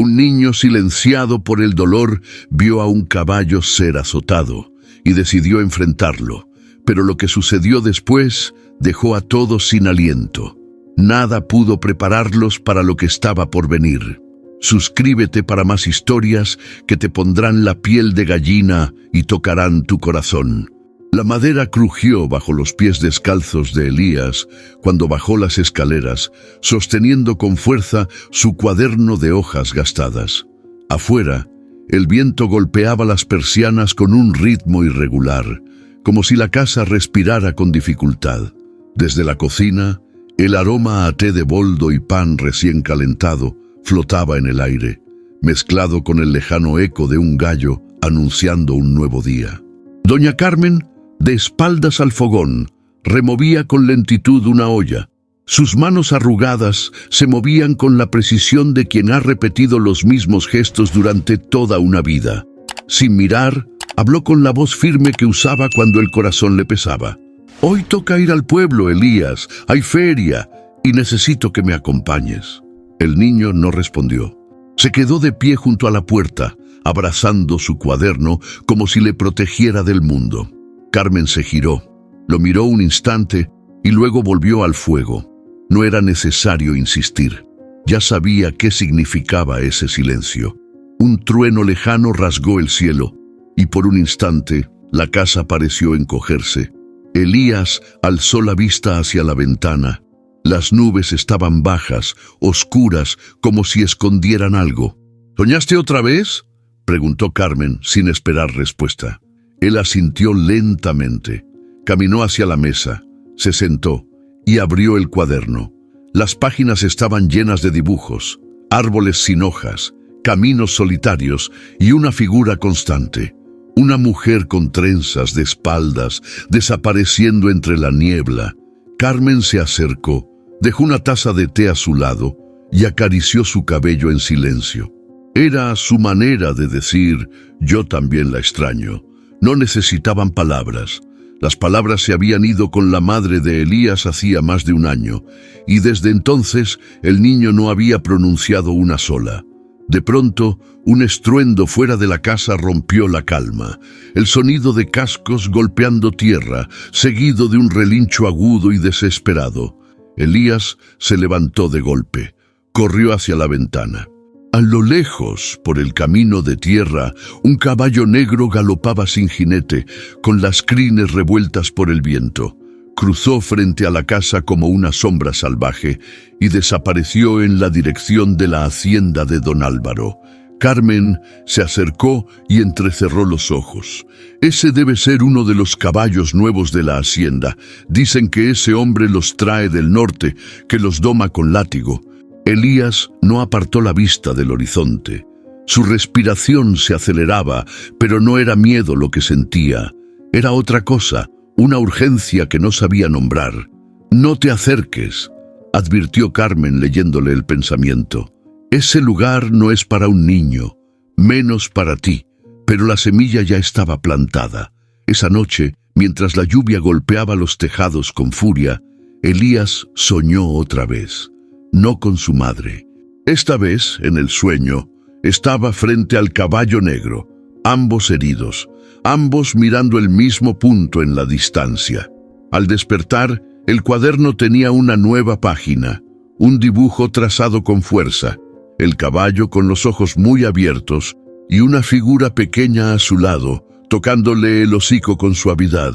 Un niño silenciado por el dolor vio a un caballo ser azotado y decidió enfrentarlo, pero lo que sucedió después dejó a todos sin aliento. Nada pudo prepararlos para lo que estaba por venir. Suscríbete para más historias que te pondrán la piel de gallina y tocarán tu corazón. La madera crujió bajo los pies descalzos de Elías cuando bajó las escaleras, sosteniendo con fuerza su cuaderno de hojas gastadas. Afuera, el viento golpeaba las persianas con un ritmo irregular, como si la casa respirara con dificultad. Desde la cocina, el aroma a té de boldo y pan recién calentado flotaba en el aire, mezclado con el lejano eco de un gallo anunciando un nuevo día. Doña Carmen, de espaldas al fogón, removía con lentitud una olla. Sus manos arrugadas se movían con la precisión de quien ha repetido los mismos gestos durante toda una vida. Sin mirar, habló con la voz firme que usaba cuando el corazón le pesaba. «Hoy toca ir al pueblo, Elías. Hay feria y necesito que me acompañes». El niño no respondió. Se quedó de pie junto a la puerta, abrazando su cuaderno como si le protegiera del mundo. Carmen se giró, lo miró un instante y luego volvió al fuego. No era necesario insistir. Ya sabía qué significaba ese silencio. Un trueno lejano rasgó el cielo y por un instante la casa pareció encogerse. Elías alzó la vista hacia la ventana. Las nubes estaban bajas, oscuras, como si escondieran algo. «¿Soñaste otra vez?», preguntó Carmen, sin esperar respuesta. Él asintió lentamente. Caminó hacia la mesa, se sentó y abrió el cuaderno. Las páginas estaban llenas de dibujos, árboles sin hojas, caminos solitarios y una figura constante. Una mujer con trenzas de espaldas, desapareciendo entre la niebla. Carmen se acercó, dejó una taza de té a su lado y acarició su cabello en silencio. Era su manera de decir, yo también la extraño. No necesitaban palabras. Las palabras se habían ido con la madre de Elías hacía más de un año, y desde entonces el niño no había pronunciado una sola. De pronto, un estruendo fuera de la casa rompió la calma. El sonido de cascos golpeando tierra, seguido de un relincho agudo y desesperado. Elías se levantó de golpe, corrió hacia la ventana. A lo lejos, por el camino de tierra, un caballo negro galopaba sin jinete, con las crines revueltas por el viento. Cruzó frente a la casa como una sombra salvaje y desapareció en la dirección de la hacienda de don Álvaro. Carmen se acercó y entrecerró los ojos. Ese debe ser uno de los caballos nuevos de la hacienda. Dicen que ese hombre los trae del norte, que los doma con látigo. Elías no apartó la vista del horizonte. Su respiración se aceleraba, pero no era miedo lo que sentía. Era otra cosa, una urgencia que no sabía nombrar. «No te acerques», advirtió Carmen leyéndole el pensamiento. «Ese lugar no es para un niño, menos para ti». Pero la semilla ya estaba plantada. Esa noche, mientras la lluvia golpeaba los tejados con furia, Elías soñó otra vez. No con su madre. Esta vez, en el sueño, estaba frente al caballo negro, ambos heridos, ambos mirando el mismo punto en la distancia. Al despertar, el cuaderno tenía una nueva página, un dibujo trazado con fuerza, el caballo con los ojos muy abiertos y una figura pequeña a su lado, tocándole el hocico con suavidad.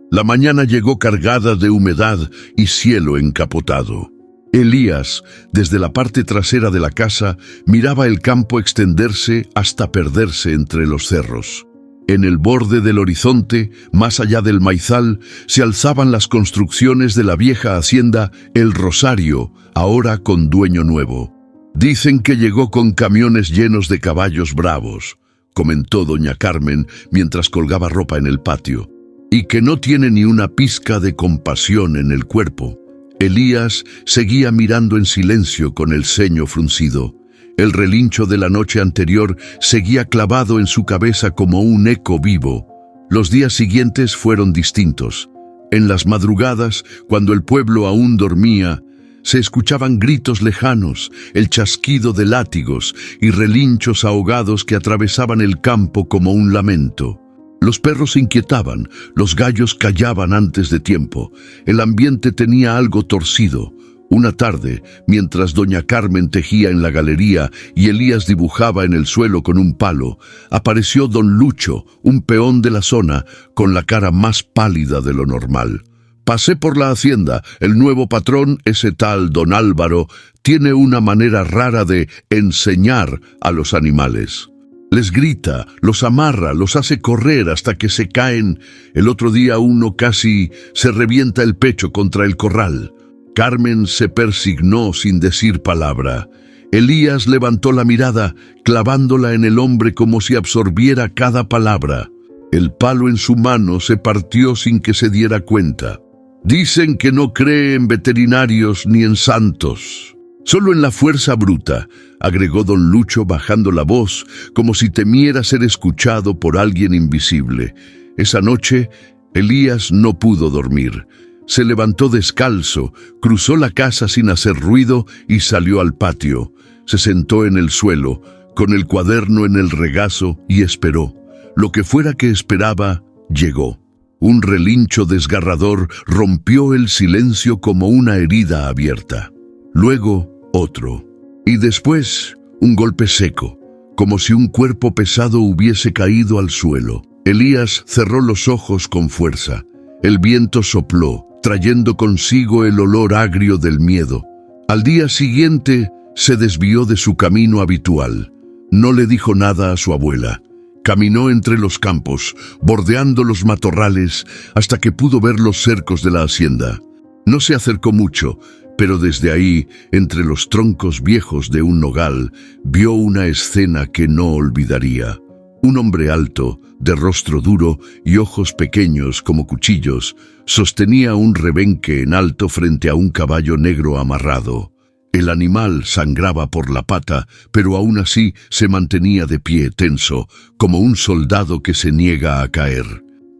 La mañana llegó cargada de humedad y cielo encapotado. Elías, desde la parte trasera de la casa, miraba el campo extenderse hasta perderse entre los cerros. En el borde del horizonte, más allá del maizal, se alzaban las construcciones de la vieja hacienda El Rosario, ahora con dueño nuevo. «Dicen que llegó con camiones llenos de caballos bravos», comentó doña Carmen mientras colgaba ropa en el patio, «y que no tiene ni una pizca de compasión en el cuerpo». Elías seguía mirando en silencio con el ceño fruncido. El relincho de la noche anterior seguía clavado en su cabeza como un eco vivo. Los días siguientes fueron distintos. En las madrugadas, cuando el pueblo aún dormía, Se escuchaban gritos lejanos, el chasquido de látigos y relinchos ahogados que atravesaban el campo como un lamento. Los perros se inquietaban, los gallos callaban antes de tiempo. El ambiente tenía algo torcido. Una tarde, mientras doña Carmen tejía en la galería y Elías dibujaba en el suelo con un palo, apareció don Lucho, un peón de la zona, con la cara más pálida de lo normal. Pasé por la hacienda. El nuevo patrón, ese tal don Álvaro, tiene una manera rara de enseñar a los animales. Les grita, los amarra, los hace correr hasta que se caen. El otro día uno casi se revienta el pecho contra el corral. Carmen se persignó sin decir palabra. Elías levantó la mirada, clavándola en el hombre como si absorbiera cada palabra. El palo en su mano se partió sin que se diera cuenta. Dicen que no cree en veterinarios ni en santos, solo en la fuerza bruta, agregó don Lucho bajando la voz, como si temiera ser escuchado por alguien invisible. Esa noche, Elías no pudo dormir. Se levantó descalzo, cruzó la casa sin hacer ruido y salió al patio. Se sentó en el suelo, con el cuaderno en el regazo y esperó. Lo que fuera que esperaba, llegó. Un relincho desgarrador rompió el silencio como una herida abierta. Luego, otro. Y después, un golpe seco, como si un cuerpo pesado hubiese caído al suelo. Elías cerró los ojos con fuerza. El viento sopló, trayendo consigo el olor agrio del miedo. Al día siguiente, se desvió de su camino habitual. No le dijo nada a su abuela. Caminó entre los campos, bordeando los matorrales, hasta que pudo ver los cercos de la hacienda. No se acercó mucho, pero desde ahí, entre los troncos viejos de un nogal, vio una escena que no olvidaría. Un hombre alto, de rostro duro y ojos pequeños como cuchillos, sostenía un rebenque en alto frente a un caballo negro amarrado. El animal sangraba por la pata, pero aún así se mantenía de pie tenso, como un soldado que se niega a caer.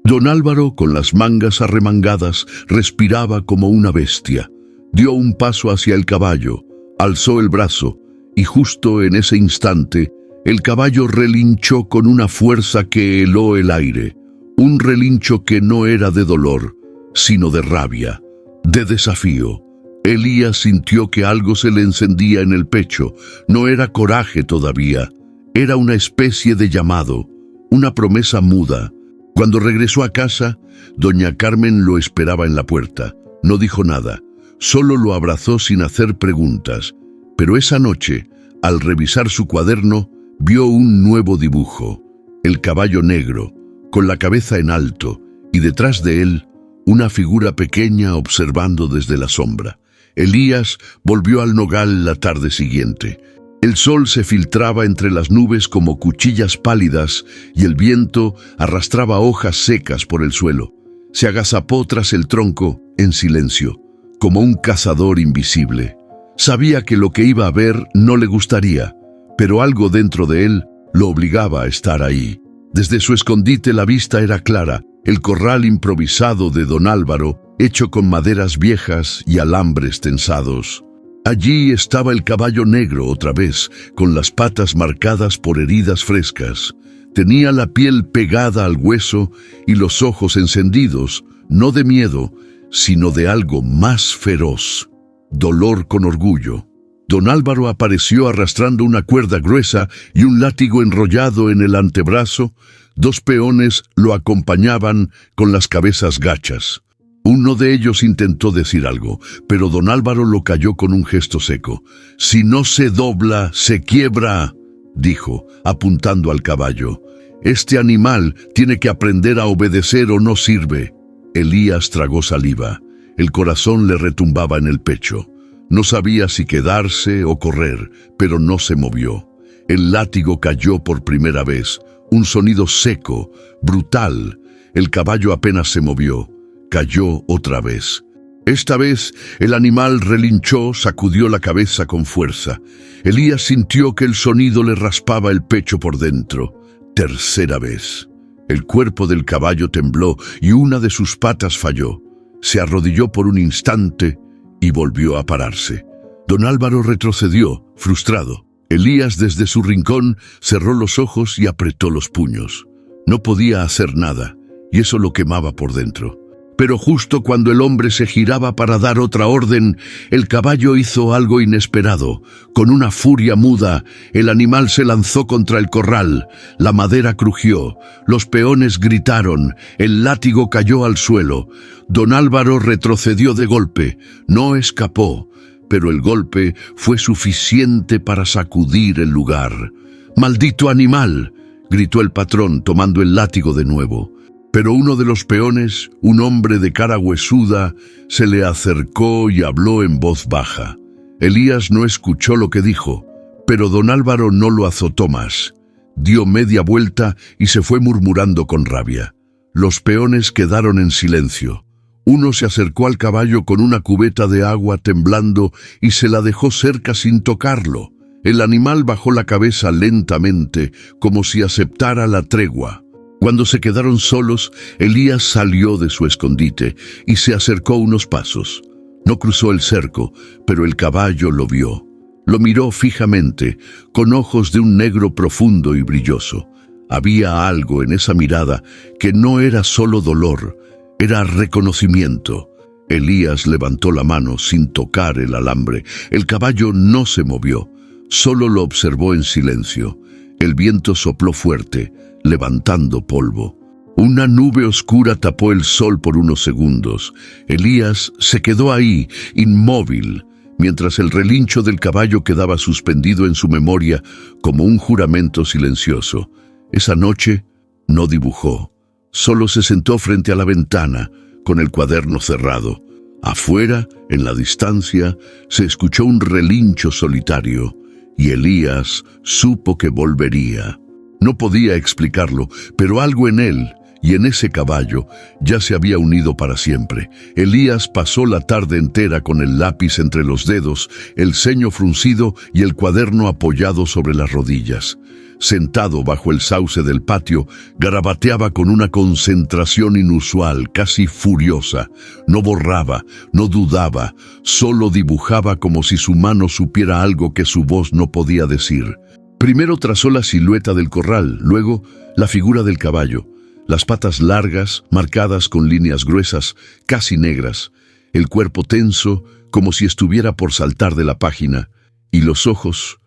Don Álvaro, con las mangas arremangadas, respiraba como una bestia. Dio un paso hacia el caballo, alzó el brazo, y justo en ese instante, el caballo relinchó con una fuerza que heló el aire. Un relincho que no era de dolor, sino de rabia, de desafío. Elías sintió que algo se le encendía en el pecho. No era coraje todavía, era una especie de llamado, una promesa muda. Cuando regresó a casa, doña Carmen lo esperaba en la puerta. No dijo nada, solo lo abrazó sin hacer preguntas. Pero esa noche, al revisar su cuaderno, vio un nuevo dibujo. El caballo negro, con la cabeza en alto, y detrás de él, una figura pequeña observando desde la sombra. Elías volvió al nogal la tarde siguiente. El sol se filtraba entre las nubes como cuchillas pálidas y el viento arrastraba hojas secas por el suelo. Se agazapó tras el tronco en silencio, como un cazador invisible. Sabía que lo que iba a ver no le gustaría, pero algo dentro de él lo obligaba a estar ahí. Desde su escondite la vista era clara, el corral improvisado de don Álvaro, hecho con maderas viejas y alambres tensados. Allí estaba el caballo negro otra vez, con las patas marcadas por heridas frescas. Tenía la piel pegada al hueso y los ojos encendidos, no de miedo, sino de algo más feroz, dolor con orgullo. Don Álvaro apareció arrastrando una cuerda gruesa y un látigo enrollado en el antebrazo. Dos peones lo acompañaban con las cabezas gachas. Uno de ellos intentó decir algo, pero don Álvaro lo calló con un gesto seco. «Si no se dobla, se quiebra», dijo, apuntando al caballo. «Este animal tiene que aprender a obedecer o no sirve». Elías tragó saliva. El corazón le retumbaba en el pecho. No sabía si quedarse o correr, pero no se movió. El látigo cayó por primera vez. Un sonido seco, brutal. El caballo apenas se movió. Cayó otra vez. Esta vez el animal relinchó, sacudió la cabeza con fuerza. Elías sintió que el sonido le raspaba el pecho por dentro. Tercera vez. El cuerpo del caballo tembló y una de sus patas falló. Se arrodilló por un instante y volvió a pararse. Don Álvaro retrocedió, frustrado. Elías, desde su rincón, cerró los ojos y apretó los puños. No podía hacer nada, y eso lo quemaba por dentro. Pero justo cuando el hombre se giraba para dar otra orden, el caballo hizo algo inesperado. Con una furia muda, el animal se lanzó contra el corral. La madera crujió, los peones gritaron, el látigo cayó al suelo. Don Álvaro retrocedió de golpe, no escapó, pero el golpe fue suficiente para sacudir el lugar. «¡Maldito animal!», gritó el patrón tomando el látigo de nuevo. Pero uno de los peones, un hombre de cara huesuda, se le acercó y habló en voz baja. Elías no escuchó lo que dijo, pero don Álvaro no lo azotó más. Dio media vuelta y se fue murmurando con rabia. Los peones quedaron en silencio. Uno se acercó al caballo con una cubeta de agua temblando y se la dejó cerca sin tocarlo. El animal bajó la cabeza lentamente, como si aceptara la tregua. Cuando se quedaron solos, Elías salió de su escondite y se acercó unos pasos. No cruzó el cerco, pero el caballo lo vio. Lo miró fijamente, con ojos de un negro profundo y brilloso. Había algo en esa mirada que no era solo dolor, era reconocimiento. Elías levantó la mano sin tocar el alambre. El caballo no se movió, solo lo observó en silencio. El viento sopló fuerte, levantando polvo. Una nube oscura tapó el sol por unos segundos. Elías se quedó ahí, inmóvil, mientras el relincho del caballo quedaba suspendido en su memoria como un juramento silencioso. Esa noche no dibujó, solo se sentó frente a la ventana, con el cuaderno cerrado. Afuera, en la distancia, se escuchó un relincho solitario, y Elías supo que volvería. No podía explicarlo, pero algo en él y en ese caballo ya se había unido para siempre. Elías pasó la tarde entera con el lápiz entre los dedos, el ceño fruncido y el cuaderno apoyado sobre las rodillas. Sentado bajo el sauce del patio, garabateaba con una concentración inusual, casi furiosa. No borraba, no dudaba, solo dibujaba como si su mano supiera algo que su voz no podía decir. Primero trazó la silueta del corral, luego la figura del caballo, las patas largas, marcadas con líneas gruesas, casi negras, el cuerpo tenso, como si estuviera por saltar de la página, y los ojos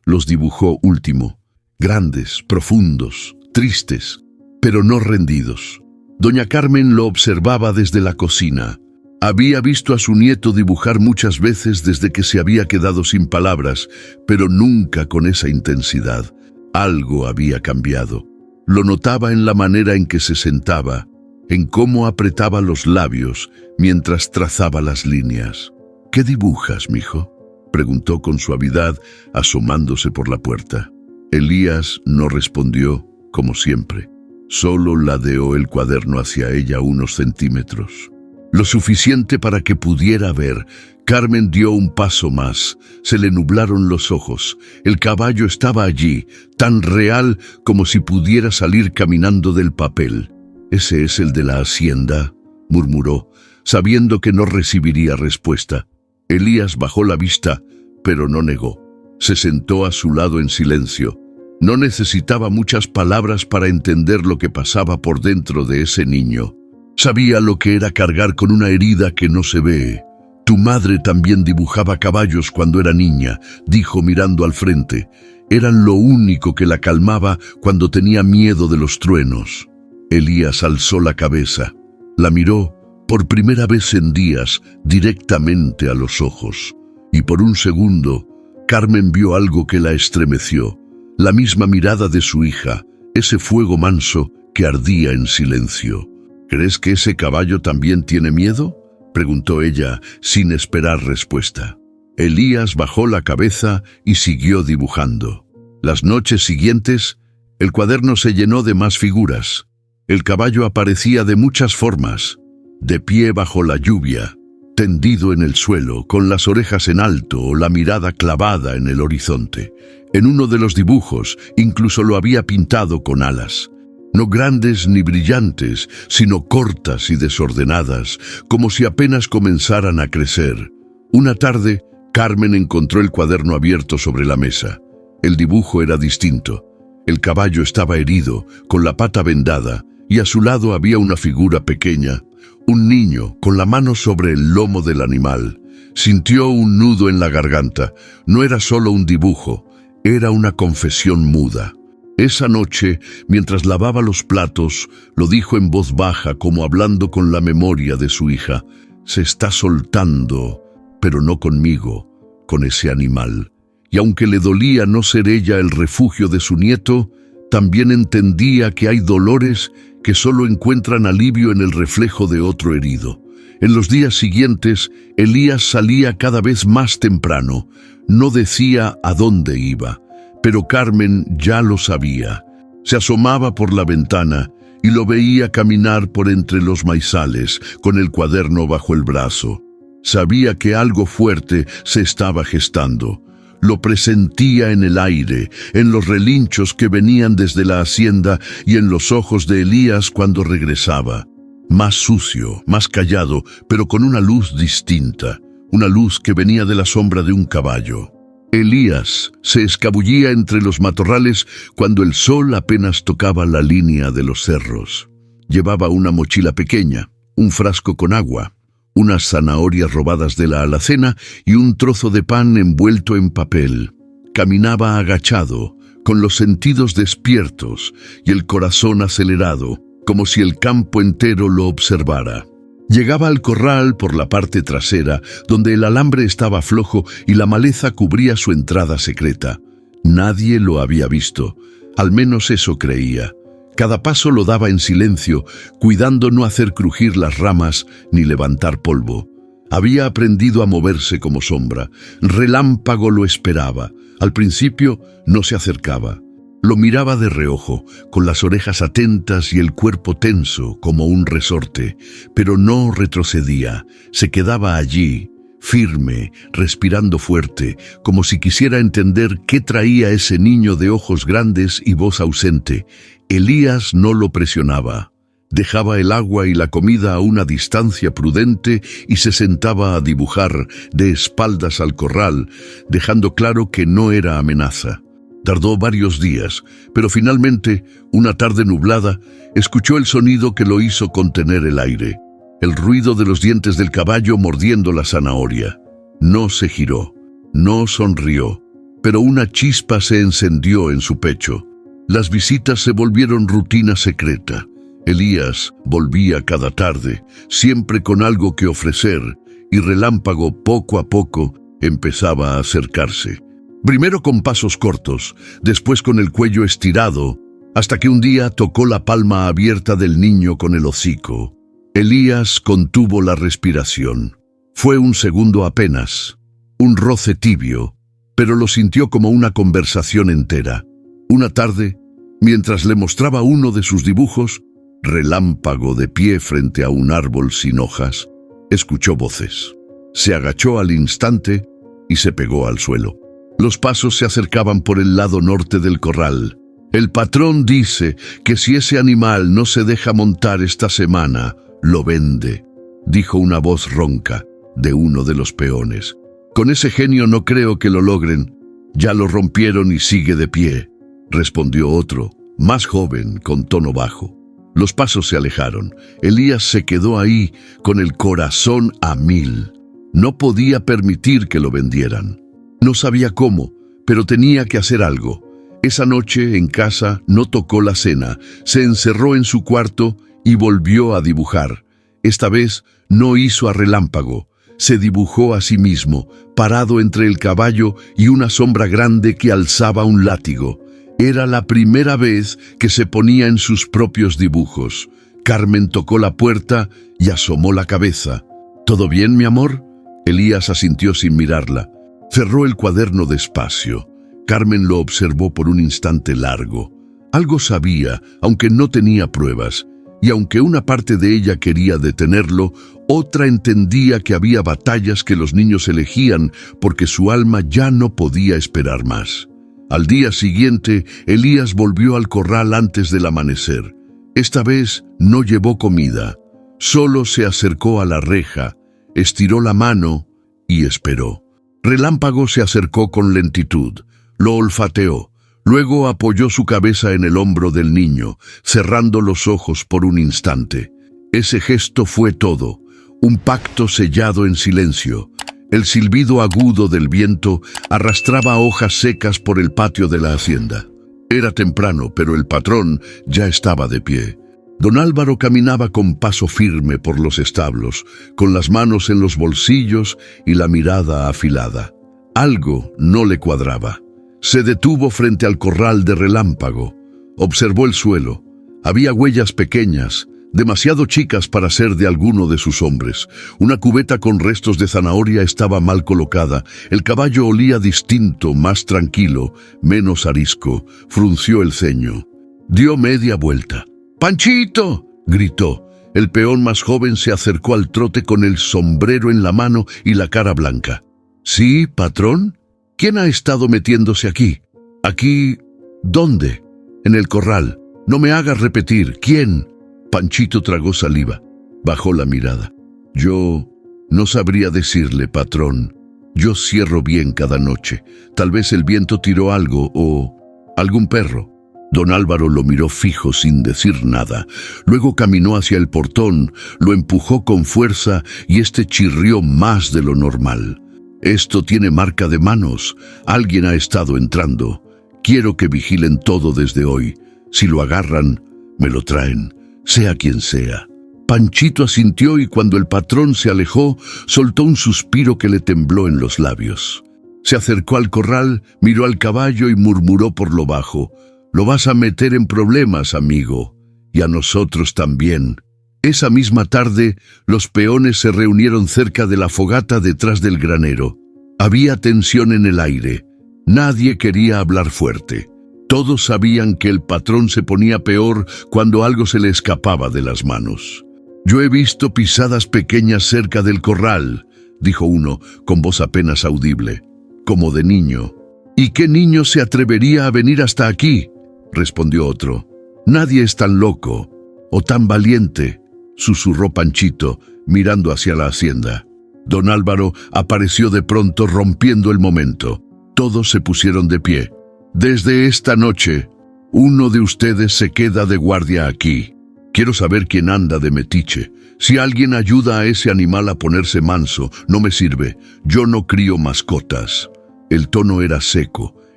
los dibujó último, grandes, profundos, tristes, pero no rendidos. Doña Carmen lo observaba desde la cocina. Había visto a su nieto dibujar muchas veces desde que se había quedado sin palabras, pero nunca con esa intensidad. Algo había cambiado. Lo notaba en la manera en que se sentaba, en cómo apretaba los labios mientras trazaba las líneas. «¿Qué dibujas, mijo?», preguntó con suavidad, asomándose por la puerta. Elías no respondió, como siempre. Solo ladeó el cuaderno hacia ella unos centímetros. Lo suficiente para que pudiera ver. Carmen dio un paso más. Se le nublaron los ojos. El caballo estaba allí, tan real como si pudiera salir caminando del papel. «¿Ese es el de la hacienda?», murmuró, sabiendo que no recibiría respuesta. Elías bajó la vista, pero no negó. Se sentó a su lado en silencio. No necesitaba muchas palabras para entender lo que pasaba por dentro de ese niño. Sabía lo que era cargar con una herida que no se ve. «Tu madre también dibujaba caballos cuando era niña», dijo mirando al frente. «Eran lo único que la calmaba cuando tenía miedo de los truenos». Elías alzó la cabeza. La miró, por primera vez en días, directamente a los ojos. Y por un segundo, Carmen vio algo que la estremeció. La misma mirada de su hija, ese fuego manso que ardía en silencio. «¿Crees que ese caballo también tiene miedo?», preguntó ella, sin esperar respuesta. Elías bajó la cabeza y siguió dibujando. Las noches siguientes, el cuaderno se llenó de más figuras. El caballo aparecía de muchas formas, de pie bajo la lluvia, tendido en el suelo, con las orejas en alto o la mirada clavada en el horizonte. En uno de los dibujos incluso lo había pintado con alas. no grandes ni brillantes, sino cortas y desordenadas, como si apenas comenzaran a crecer. Una tarde, Carmen encontró el cuaderno abierto sobre la mesa. El dibujo era distinto. El caballo estaba herido, con la pata vendada, y a su lado había una figura pequeña, un niño, con la mano sobre el lomo del animal. Sintió un nudo en la garganta. No era solo un dibujo, era una confesión muda. Esa noche, mientras lavaba los platos, lo dijo en voz baja, como hablando con la memoria de su hija. Se está soltando, pero no conmigo, con ese animal. Y aunque le dolía no ser ella el refugio de su nieto, también entendía que hay dolores que solo encuentran alivio en el reflejo de otro herido. En los días siguientes, Elías salía cada vez más temprano. No decía a dónde iba, pero Carmen ya lo sabía. Se asomaba por la ventana y lo veía caminar por entre los maizales, con el cuaderno bajo el brazo. Sabía que algo fuerte se estaba gestando. Lo presentía en el aire, en los relinchos que venían desde la hacienda y en los ojos de Elías cuando regresaba. Más sucio, más callado, pero con una luz distinta, una luz que venía de la sombra de un caballo. Elías se escabullía entre los matorrales cuando el sol apenas tocaba la línea de los cerros. Llevaba una mochila pequeña, un frasco con agua, unas zanahorias robadas de la alacena y un trozo de pan envuelto en papel. Caminaba agachado, con los sentidos despiertos y el corazón acelerado, como si el campo entero lo observara. Llegaba al corral por la parte trasera, donde el alambre estaba flojo y la maleza cubría su entrada secreta. Nadie lo había visto, al menos eso creía. Cada paso lo daba en silencio, cuidando no hacer crujir las ramas ni levantar polvo. Había aprendido a moverse como sombra. Relámpago lo esperaba. Al principio no se acercaba. Lo miraba de reojo, con las orejas atentas y el cuerpo tenso como un resorte, pero no retrocedía. Se quedaba allí, firme, respirando fuerte, como si quisiera entender qué traía ese niño de ojos grandes y voz ausente. Elías no lo presionaba. Dejaba el agua y la comida a una distancia prudente y se sentaba a dibujar de espaldas al corral, dejando claro que no era amenaza. Tardó varios días, pero finalmente, una tarde nublada, escuchó el sonido que lo hizo contener el aire, el ruido de los dientes del caballo mordiendo la zanahoria. No se giró, no sonrió, pero una chispa se encendió en su pecho. Las visitas se volvieron rutina secreta. Elías volvía cada tarde, siempre con algo que ofrecer, y Relámpago poco a poco empezaba a acercarse. Primero con pasos cortos, después con el cuello estirado, hasta que un día tocó la palma abierta del niño con el hocico. Elías contuvo la respiración. Fue un segundo apenas, un roce tibio, pero lo sintió como una conversación entera. Una tarde, mientras le mostraba uno de sus dibujos, Relámpago de pie frente a un árbol sin hojas, escuchó voces. Se agachó al instante y se pegó al suelo. Los pasos se acercaban por el lado norte del corral. El patrón dice que si ese animal no se deja montar esta semana, lo vende, dijo una voz ronca de uno de los peones. Con ese genio no creo que lo logren. Ya lo rompieron y sigue de pie, respondió otro, más joven, con tono bajo. Los pasos se alejaron. Elías se quedó ahí con el corazón a mil. No podía permitir que lo vendieran. No sabía cómo, pero tenía que hacer algo. Esa noche, en casa, no tocó la cena, se encerró en su cuarto y volvió a dibujar. Esta vez no hizo a Relámpago, se dibujó a sí mismo, parado entre el caballo y una sombra grande que alzaba un látigo. Era la primera vez que se ponía en sus propios dibujos. Carmen tocó la puerta y asomó la cabeza. ¿Todo bien, mi amor? Elías asintió sin mirarla. Cerró el cuaderno despacio. Carmen lo observó por un instante largo. Algo sabía, aunque no tenía pruebas, y aunque una parte de ella quería detenerlo, otra entendía que había batallas que los niños elegían porque su alma ya no podía esperar más. Al día siguiente, Elías volvió al corral antes del amanecer. Esta vez no llevó comida, solo se acercó a la reja, estiró la mano y esperó. Relámpago se acercó con lentitud, lo olfateó, luego apoyó su cabeza en el hombro del niño, cerrando los ojos por un instante. Ese gesto fue todo, un pacto sellado en silencio. El silbido agudo del viento arrastraba hojas secas por el patio de la hacienda. Era temprano, pero el patrón ya estaba de pie. Don Álvaro caminaba con paso firme por los establos, con las manos en los bolsillos y la mirada afilada. Algo no le cuadraba. Se detuvo frente al corral de Relámpago. Observó el suelo. Había huellas pequeñas, demasiado chicas para ser de alguno de sus hombres. Una cubeta con restos de zanahoria estaba mal colocada. El caballo olía distinto, más tranquilo, menos arisco. Frunció el ceño. Dio media vuelta. ¡Panchito!, gritó. El peón más joven se acercó al trote con el sombrero en la mano y la cara blanca. «¿Sí, patrón? ¿Quién ha estado metiéndose aquí?» «¿Aquí? ¿Dónde?» «En el corral. No me hagas repetir. ¿Quién?» Panchito tragó saliva. Bajó la mirada. «Yo no sabría decirle, patrón. Yo cierro bien cada noche. Tal vez el viento tiró algo o algún perro». Don Álvaro lo miró fijo sin decir nada. Luego caminó hacia el portón, lo empujó con fuerza y este chirrió más de lo normal. «Esto tiene marca de manos. Alguien ha estado entrando. Quiero que vigilen todo desde hoy. Si lo agarran, me lo traen, sea quien sea». Panchito asintió y cuando el patrón se alejó, soltó un suspiro que le tembló en los labios. Se acercó al corral, miró al caballo y murmuró por lo bajo: «Lo vas a meter en problemas, amigo, y a nosotros también». Esa misma tarde, los peones se reunieron cerca de la fogata detrás del granero. Había tensión en el aire. Nadie quería hablar fuerte. Todos sabían que el patrón se ponía peor cuando algo se le escapaba de las manos. «Yo he visto pisadas pequeñas cerca del corral», dijo uno, con voz apenas audible, como de niño. «¿Y qué niño se atrevería a venir hasta aquí?», respondió otro. «Nadie es tan loco o tan valiente», susurró Panchito, mirando hacia la hacienda. Don Álvaro apareció de pronto rompiendo el momento. Todos se pusieron de pie. «Desde esta noche, uno de ustedes se queda de guardia aquí. Quiero saber quién anda de metiche. Si alguien ayuda a ese animal a ponerse manso, no me sirve. Yo no crío mascotas». El tono era seco,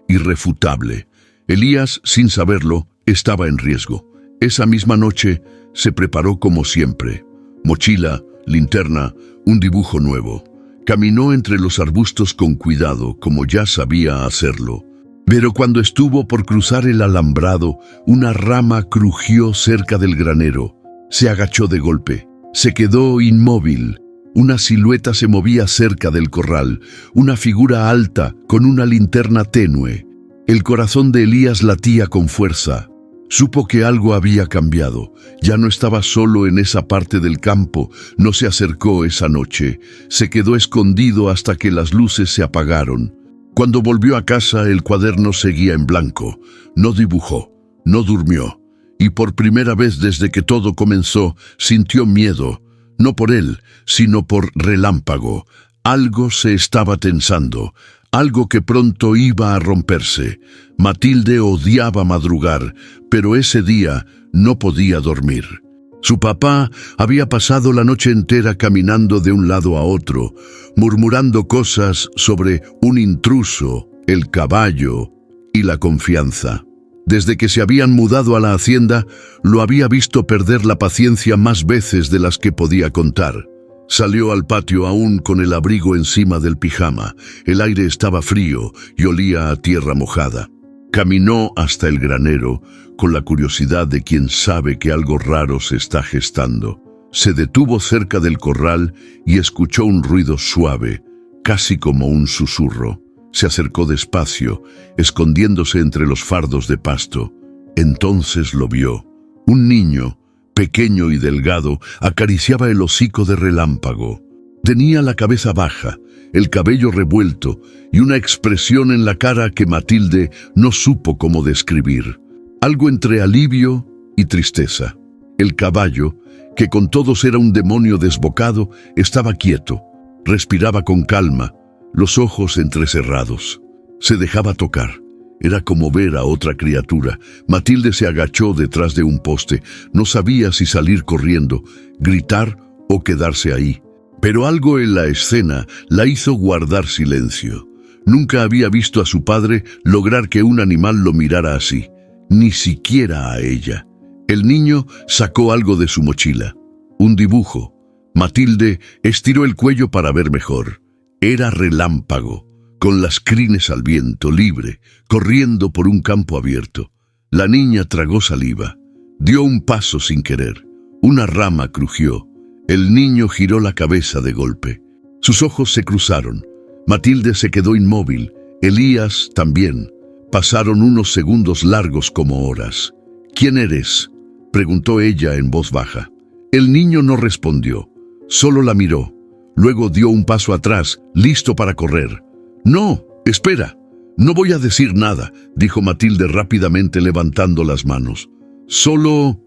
irrefutable. Elías, sin saberlo, estaba en riesgo. Esa misma noche se preparó como siempre. Mochila, linterna, un dibujo nuevo. Caminó entre los arbustos con cuidado, como ya sabía hacerlo. Pero cuando estuvo por cruzar el alambrado, una rama crujió cerca del granero. Se agachó de golpe. Se quedó inmóvil. Una silueta se movía cerca del corral, una figura alta con una linterna tenue. El corazón de Elías latía con fuerza. Supo que algo había cambiado. Ya no estaba solo en esa parte del campo. No se acercó esa noche. Se quedó escondido hasta que las luces se apagaron. Cuando volvió a casa, el cuaderno seguía en blanco. No dibujó, no durmió. Y por primera vez desde que todo comenzó, sintió miedo. No por él, sino por Relámpago. Algo se estaba tensando, algo que pronto iba a romperse. Matilde odiaba madrugar, pero ese día no podía dormir. Su papá había pasado la noche entera caminando de un lado a otro, murmurando cosas sobre un intruso, el caballo y la confianza. Desde que se habían mudado a la hacienda, lo había visto perder la paciencia más veces de las que podía contar. Salió al patio aún con el abrigo encima del pijama. El aire estaba frío y olía a tierra mojada. Caminó hasta el granero con la curiosidad de quien sabe que algo raro se está gestando. Se detuvo cerca del corral y escuchó un ruido suave, casi como un susurro. Se acercó despacio, escondiéndose entre los fardos de pasto. Entonces lo vio. Un niño, pequeño y delgado, acariciaba el hocico de Relámpago. Tenía la cabeza baja, el cabello revuelto y una expresión en la cara que Matilde no supo cómo describir. Algo entre alivio y tristeza. El caballo, que con todos era un demonio desbocado, estaba quieto, respiraba con calma, los ojos entrecerrados. Se dejaba tocar. Era como ver a otra criatura. Matilde se agachó detrás de un poste. No sabía si salir corriendo, gritar o quedarse ahí. Pero algo en la escena la hizo guardar silencio. Nunca había visto a su padre lograr que un animal lo mirara así, ni siquiera a ella. El niño sacó algo de su mochila, un dibujo. Matilde estiró el cuello para ver mejor. Era Relámpago, con las crines al viento, libre, corriendo por un campo abierto. La niña tragó saliva. Dio un paso sin querer. Una rama crujió. El niño giró la cabeza de golpe. Sus ojos se cruzaron. Matilde se quedó inmóvil. Elías también. Pasaron unos segundos largos como horas. «¿Quién eres?», preguntó ella en voz baja. El niño no respondió. Solo la miró. Luego dio un paso atrás, listo para correr. «No, espera. No voy a decir nada», dijo Matilde rápidamente levantando las manos. Solo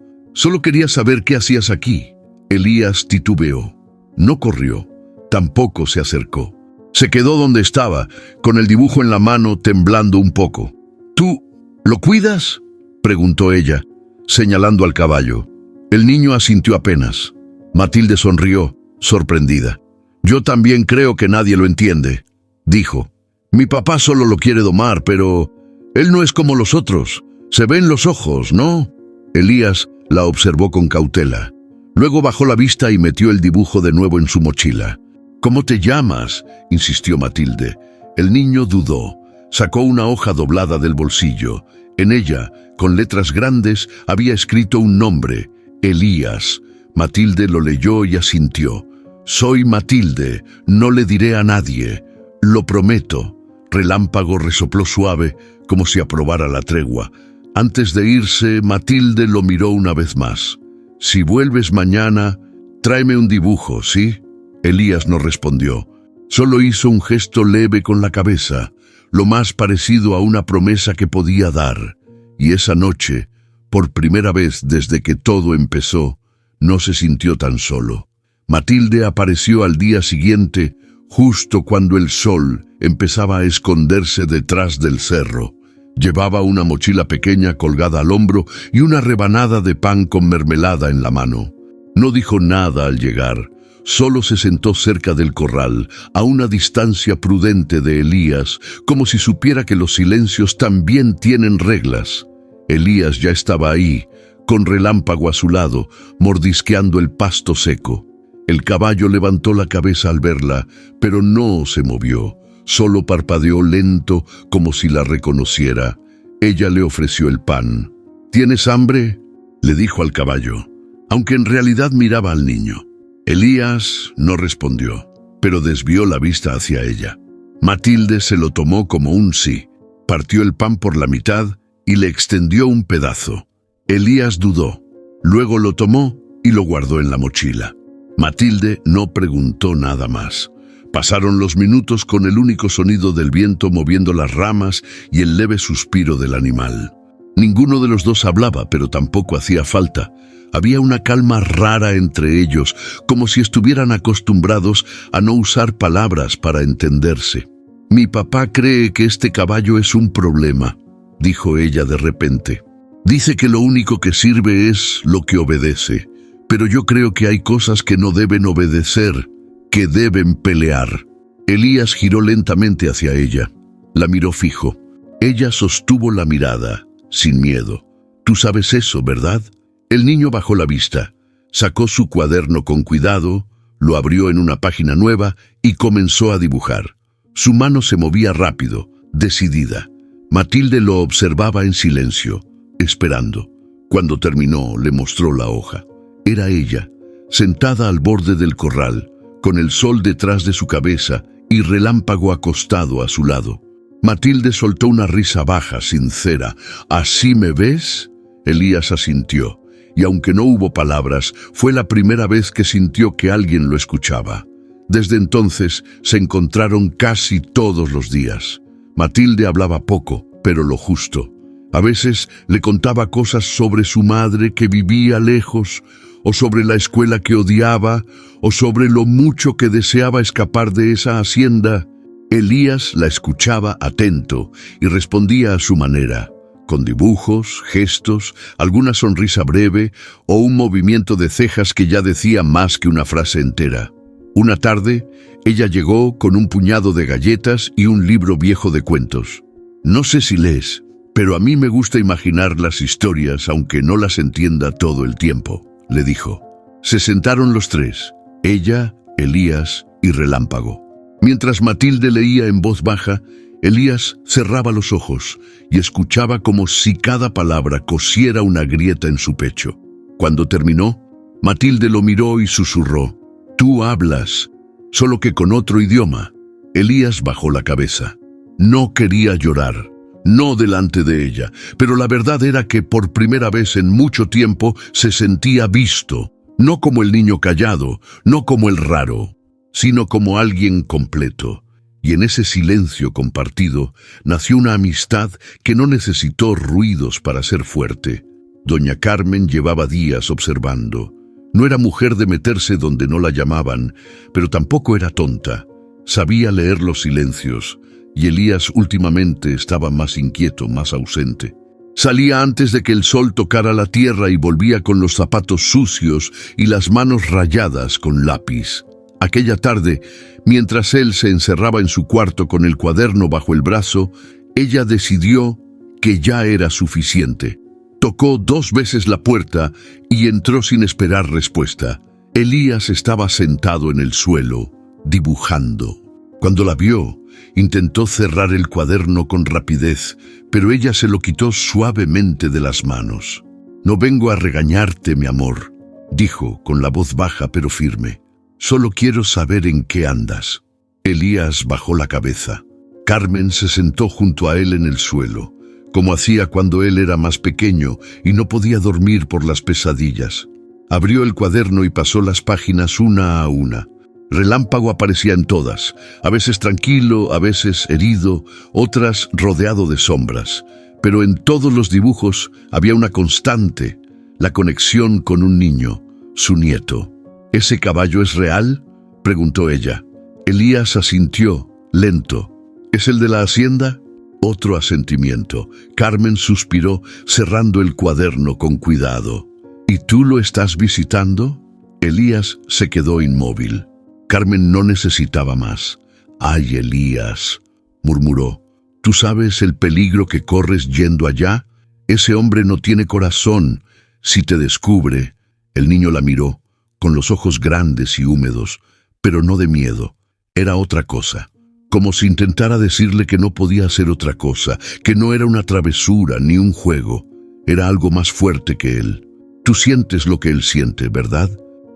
quería saber qué hacías aquí». Elías titubeó. No corrió. Tampoco se acercó. Se quedó donde estaba, con el dibujo en la mano, temblando un poco. «¿Tú lo cuidas?», preguntó ella, señalando al caballo. El niño asintió apenas. Matilde sonrió, sorprendida. «Yo también creo que nadie lo entiende», dijo. «Mi papá solo lo quiere domar, pero él no es como los otros. Se ven los ojos, ¿no?». Elías la observó con cautela. Luego bajó la vista y metió el dibujo de nuevo en su mochila. «¿Cómo te llamas?», insistió Matilde. El niño dudó. Sacó una hoja doblada del bolsillo. En ella, con letras grandes, había escrito un nombre: Elías. Matilde lo leyó y asintió. «Soy Matilde, no le diré a nadie. Lo prometo». Relámpago resopló suave, como si aprobara la tregua. Antes de irse, Matilde lo miró una vez más. «Si vuelves mañana, tráeme un dibujo, ¿sí?». Elías no respondió. Solo hizo un gesto leve con la cabeza, lo más parecido a una promesa que podía dar. Y esa noche, por primera vez desde que todo empezó, no se sintió tan solo. Matilde apareció al día siguiente, justo cuando el sol empezaba a esconderse detrás del cerro. Llevaba una mochila pequeña colgada al hombro y una rebanada de pan con mermelada en la mano. No dijo nada al llegar. Solo se sentó cerca del corral, a una distancia prudente de Elías, como si supiera que los silencios también tienen reglas. Elías ya estaba ahí, con Relámpago a su lado, mordisqueando el pasto seco. El caballo levantó la cabeza al verla, pero no se movió. Solo parpadeó lento, como si la reconociera. Ella le ofreció el pan. «¿Tienes hambre?», le dijo al caballo, aunque en realidad miraba al niño. Elías no respondió, pero desvió la vista hacia ella. Matilde se lo tomó como un sí. Partió el pan por la mitad y le extendió un pedazo. Elías dudó. Luego lo tomó y lo guardó en la mochila. Matilde no preguntó nada más. Pasaron los minutos con el único sonido del viento moviendo las ramas y el leve suspiro del animal. Ninguno de los dos hablaba, pero tampoco hacía falta. Había una calma rara entre ellos, como si estuvieran acostumbrados a no usar palabras para entenderse. «Mi papá cree que este caballo es un problema», dijo ella de repente. «Dice que lo único que sirve es lo que obedece, pero yo creo que hay cosas que no deben obedecer, que deben pelear». Elías giró lentamente hacia ella. La miró fijo. Ella sostuvo la mirada, sin miedo. «Tú sabes eso, ¿verdad?». El niño bajó la vista, sacó su cuaderno con cuidado, lo abrió en una página nueva y comenzó a dibujar. Su mano se movía rápido, decidida. Matilde lo observaba en silencio, esperando. Cuando terminó, le mostró la hoja. Era ella, sentada al borde del corral, con el sol detrás de su cabeza y Relámpago acostado a su lado. Matilde soltó una risa baja, sincera. «¿Así me ves?». Elías asintió, y aunque no hubo palabras, fue la primera vez que sintió que alguien lo escuchaba. Desde entonces se encontraron casi todos los días. Matilde hablaba poco, pero lo justo. A veces le contaba cosas sobre su madre que vivía lejos, o sobre la escuela que odiaba, o sobre lo mucho que deseaba escapar de esa hacienda. Elías la escuchaba atento y respondía a su manera, con dibujos, gestos, alguna sonrisa breve o un movimiento de cejas que ya decía más que una frase entera. Una tarde, ella llegó con un puñado de galletas y un libro viejo de cuentos. «No sé si lees, pero a mí me gusta imaginar las historias aunque no las entienda todo el tiempo», le dijo. Se sentaron los tres, ella, Elías y Relámpago. Mientras Matilde leía en voz baja, Elías cerraba los ojos y escuchaba como si cada palabra cosiera una grieta en su pecho. Cuando terminó, Matilde lo miró y susurró, «Tú hablas, solo que con otro idioma». Elías bajó la cabeza. No quería llorar, no delante de ella, pero la verdad era que por primera vez en mucho tiempo se sentía visto, no como el niño callado, no como el raro, sino como alguien completo. Y en ese silencio compartido nació una amistad que no necesitó ruidos para ser fuerte. Doña Carmen llevaba días observando. No era mujer de meterse donde no la llamaban, pero tampoco era tonta. Sabía leer los silencios, y Elías últimamente estaba más inquieto, más ausente. Salía antes de que el sol tocara la tierra y volvía con los zapatos sucios y las manos rayadas con lápiz. Aquella tarde, mientras él se encerraba en su cuarto con el cuaderno bajo el brazo, ella decidió que ya era suficiente. Tocó 2 veces la puerta y entró sin esperar respuesta. Elías estaba sentado en el suelo, dibujando. Cuando la vio, intentó cerrar el cuaderno con rapidez, pero ella se lo quitó suavemente de las manos. «No vengo a regañarte, mi amor», dijo con la voz baja pero firme. «Solo quiero saber en qué andas». Elías bajó la cabeza. Carmen se sentó junto a él en el suelo, como hacía cuando él era más pequeño y no podía dormir por las pesadillas. Abrió el cuaderno y pasó las páginas una a una. Relámpago aparecía en todas, a veces tranquilo, a veces herido, otras rodeado de sombras. Pero en todos los dibujos había una constante, la conexión con un niño, su nieto. «¿Ese caballo es real?», preguntó ella. Elías asintió, lento. «¿Es el de la hacienda?». Otro asentimiento. Carmen suspiró, cerrando el cuaderno con cuidado. «¿Y tú lo estás visitando?». Elías se quedó inmóvil. Carmen no necesitaba más. «Ay, Elías», murmuró, «¿tú sabes el peligro que corres yendo allá? Ese hombre no tiene corazón. Si te descubre». El niño la miró, con los ojos grandes y húmedos, pero no de miedo. Era otra cosa. Como si intentara decirle que no podía hacer otra cosa, que no era una travesura ni un juego. Era algo más fuerte que él. «Tú sientes lo que él siente, ¿verdad?».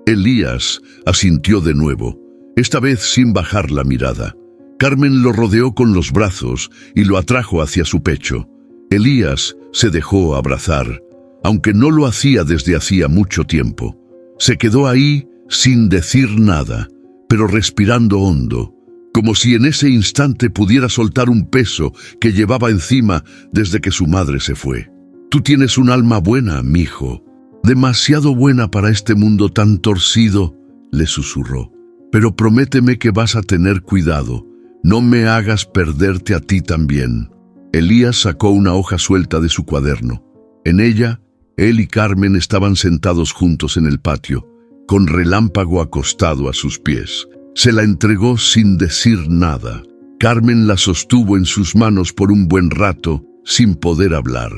Elías asintió de nuevo, esta vez sin bajar la mirada. Carmen lo rodeó con los brazos y lo atrajo hacia su pecho. Elías se dejó abrazar, aunque no lo hacía desde hacía mucho tiempo. Se quedó ahí sin decir nada, pero respirando hondo, como si en ese instante pudiera soltar un peso que llevaba encima desde que su madre se fue. «Tú tienes un alma buena, mijo, demasiado buena para este mundo tan torcido», le susurró. «Pero prométeme que vas a tener cuidado. No me hagas perderte a ti también». Elías sacó una hoja suelta de su cuaderno. En ella, él y Carmen estaban sentados juntos en el patio, con Relámpago acostado a sus pies. Se la entregó sin decir nada. Carmen la sostuvo en sus manos por un buen rato, sin poder hablar.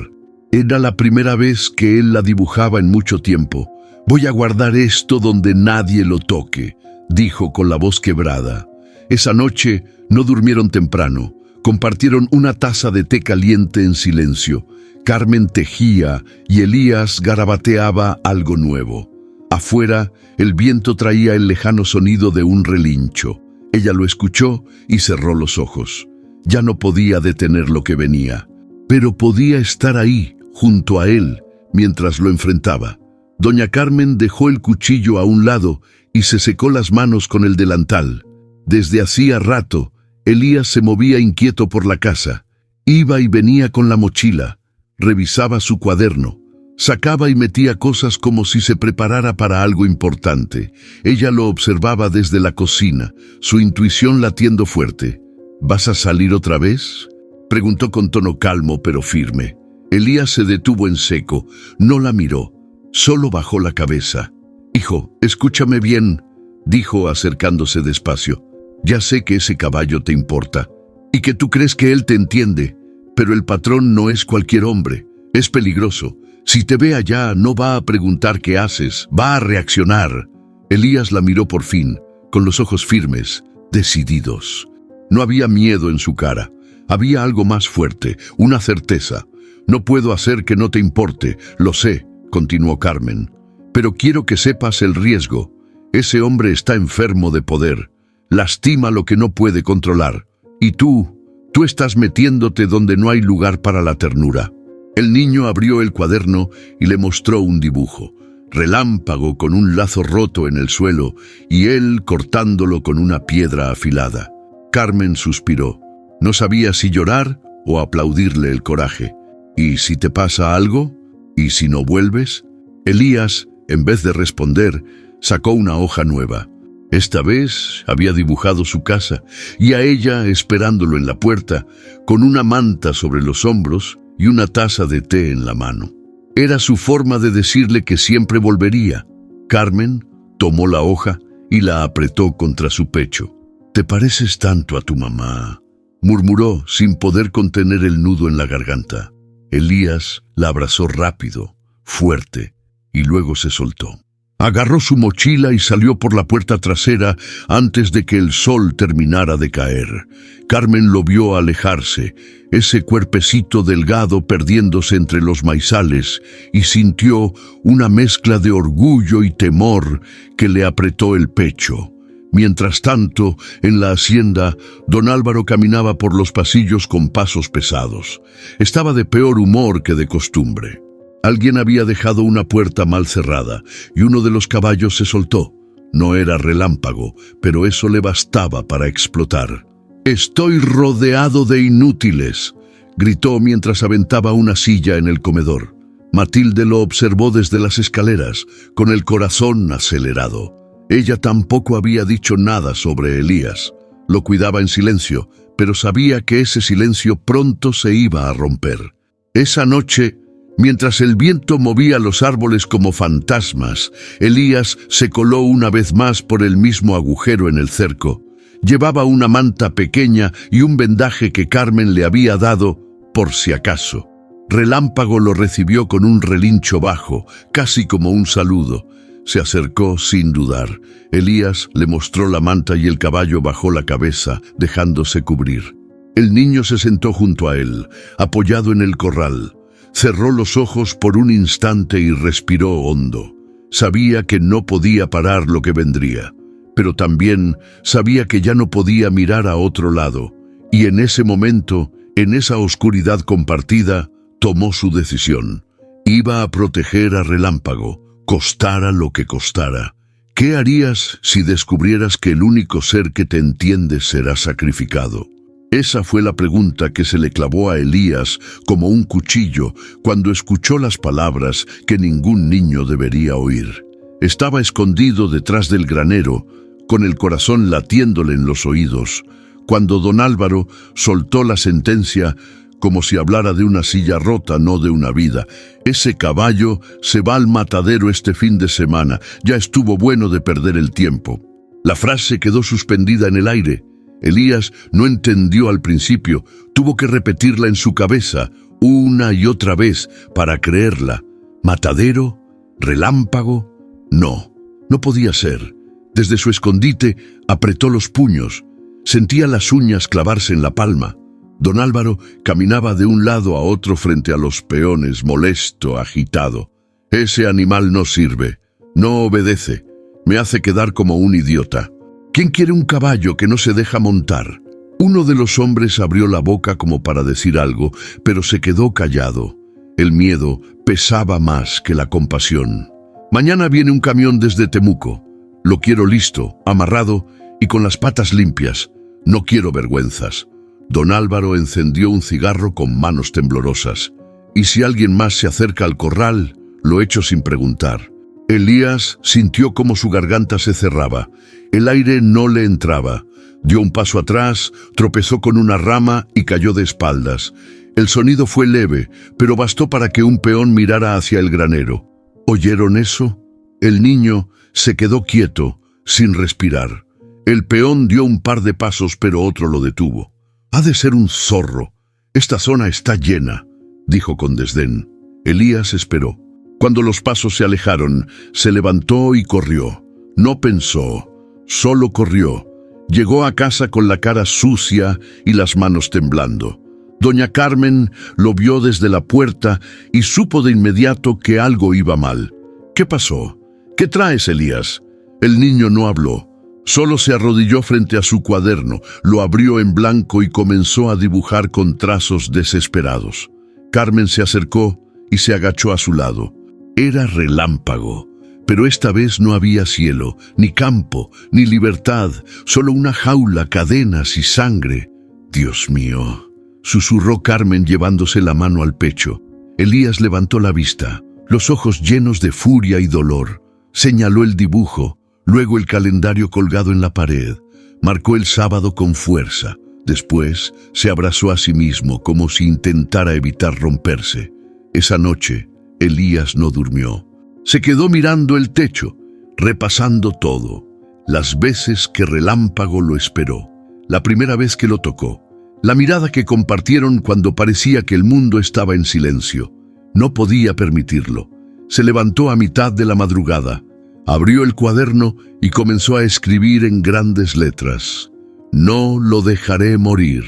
Era la primera vez que él la dibujaba en mucho tiempo. «Voy a guardar esto donde nadie lo toque», dijo con la voz quebrada. Esa noche no durmieron temprano. Compartieron una taza de té caliente en silencio. Carmen tejía y Elías garabateaba algo nuevo. Afuera, el viento traía el lejano sonido de un relincho. Ella lo escuchó y cerró los ojos. Ya no podía detener lo que venía, pero podía estar ahí, junto a él, mientras lo enfrentaba. Doña Carmen dejó el cuchillo a un lado y se secó las manos con el delantal. Desde hacía rato, Elías se movía inquieto por la casa. Iba y venía con la mochila. Revisaba su cuaderno. Sacaba y metía cosas como si se preparara para algo importante. Ella lo observaba desde la cocina, su intuición latiendo fuerte. ¿Vas a salir otra vez?, preguntó con tono calmo pero firme. Elías se detuvo en seco, no la miró, solo bajó la cabeza. «Hijo, escúchame bien», dijo acercándose despacio. «Ya sé que ese caballo te importa y que tú crees que él te entiende, pero el patrón no es cualquier hombre, es peligroso. Si te ve allá, no va a preguntar qué haces, va a reaccionar». Elías la miró por fin, con los ojos firmes, decididos. No había miedo en su cara, había algo más fuerte, una certeza. «No puedo hacer que no te importe, lo sé», continuó Carmen, «pero quiero que sepas el riesgo. Ese hombre está enfermo de poder, lastima lo que no puede controlar. Y tú estás metiéndote donde no hay lugar para la ternura». El niño abrió el cuaderno y le mostró un dibujo. Relámpago con un lazo roto en el suelo y él cortándolo con una piedra afilada. Carmen suspiró. No sabía si llorar o aplaudirle el coraje. «¿Y si te pasa algo? ¿Y si no vuelves?». Elías, en vez de responder, sacó una hoja nueva. Esta vez había dibujado su casa y a ella esperándolo en la puerta, con una manta sobre los hombros y una taza de té en la mano. Era su forma de decirle que siempre volvería. Carmen tomó la hoja y la apretó contra su pecho. «Te pareces tanto a tu mamá», murmuró sin poder contener el nudo en la garganta. Elías la abrazó rápido, fuerte, y luego se soltó. Agarró su mochila y salió por la puerta trasera antes de que el sol terminara de caer. Carmen lo vio alejarse, ese cuerpecito delgado perdiéndose entre los maizales, y sintió una mezcla de orgullo y temor que le apretó el pecho. Mientras tanto, en la hacienda, don Álvaro caminaba por los pasillos con pasos pesados. Estaba de peor humor que de costumbre. Alguien había dejado una puerta mal cerrada y uno de los caballos se soltó. No era Relámpago, pero eso le bastaba para explotar. «Estoy rodeado de inútiles», gritó mientras aventaba una silla en el comedor. Matilde lo observó desde las escaleras, con el corazón acelerado. Ella tampoco había dicho nada sobre Elías. Lo cuidaba en silencio, pero sabía que ese silencio pronto se iba a romper. Esa noche, mientras el viento movía los árboles como fantasmas, Elías se coló una vez más por el mismo agujero en el cerco. Llevaba una manta pequeña y un vendaje que Carmen le había dado por si acaso. Relámpago lo recibió con un relincho bajo, casi como un saludo. Se acercó sin dudar. Elías le mostró la manta y el caballo bajó la cabeza, dejándose cubrir. El niño se sentó junto a él, apoyado en el corral. Cerró los ojos por un instante y respiró hondo. Sabía que no podía parar lo que vendría, pero también sabía que ya no podía mirar a otro lado. Y en ese momento, en esa oscuridad compartida, tomó su decisión. Iba a proteger a Relámpago, costara lo que costara. ¿Qué harías si descubrieras que el único ser que te entiende será sacrificado? Esa fue la pregunta que se le clavó a Elías como un cuchillo cuando escuchó las palabras que ningún niño debería oír. Estaba escondido detrás del granero, con el corazón latiéndole en los oídos, cuando don Álvaro soltó la sentencia como si hablara de una silla rota, no de una vida. «Ese caballo se va al matadero este fin de semana. Ya estuvo bueno de perder el tiempo». La frase quedó suspendida en el aire. Elías no entendió al principio. Tuvo que repetirla en su cabeza una y otra vez para creerla. ¿Matadero? ¿Relámpago? No, no podía ser. Desde su escondite apretó los puños. Sentía las uñas clavarse en la palma. Don Álvaro caminaba de un lado a otro frente a los peones, molesto, agitado. «Ese animal no sirve, no obedece, me hace quedar como un idiota. ¿Quién quiere un caballo que no se deja montar?». Uno de los hombres abrió la boca como para decir algo, pero se quedó callado. El miedo pesaba más que la compasión. «Mañana viene un camión desde Temuco. Lo quiero listo, amarrado y con las patas limpias. No quiero vergüenzas». Don Álvaro encendió un cigarro con manos temblorosas. Y si alguien más se acerca al corral, lo echo sin preguntar. Elías sintió cómo su garganta se cerraba. El aire no le entraba. Dio un paso atrás, tropezó con una rama y cayó de espaldas. El sonido fue leve, pero bastó para que un peón mirara hacia el granero. ¿Oyeron eso? El niño se quedó quieto, sin respirar. El peón dio un par de pasos, pero otro lo detuvo. «Ha de ser un zorro. Esta zona está llena», dijo con desdén. Elías esperó. Cuando los pasos se alejaron, se levantó y corrió. No pensó, solo corrió. Llegó a casa con la cara sucia y las manos temblando. Doña Carmen lo vio desde la puerta y supo de inmediato que algo iba mal. «¿Qué pasó? ¿Qué traes, Elías?» El niño no habló. Solo se arrodilló frente a su cuaderno, lo abrió en blanco y comenzó a dibujar con trazos desesperados. Carmen se acercó y se agachó a su lado. Era relámpago, pero esta vez no había cielo, ni campo, ni libertad, solo una jaula, cadenas y sangre. «Dios mío», susurró Carmen llevándose la mano al pecho. Elías levantó la vista, los ojos llenos de furia y dolor. Señaló el dibujo, luego el calendario colgado en la pared. Marcó el sábado con fuerza. Después se abrazó a sí mismo como si intentara evitar romperse. Esa noche, Elías no durmió. Se quedó mirando el techo, repasando todo. Las veces que Relámpago lo esperó, la primera vez que lo tocó, la mirada que compartieron cuando parecía que el mundo estaba en silencio. No podía permitirlo. Se levantó a mitad de la madrugada, abrió el cuaderno y comenzó a escribir en grandes letras. «No lo dejaré morir».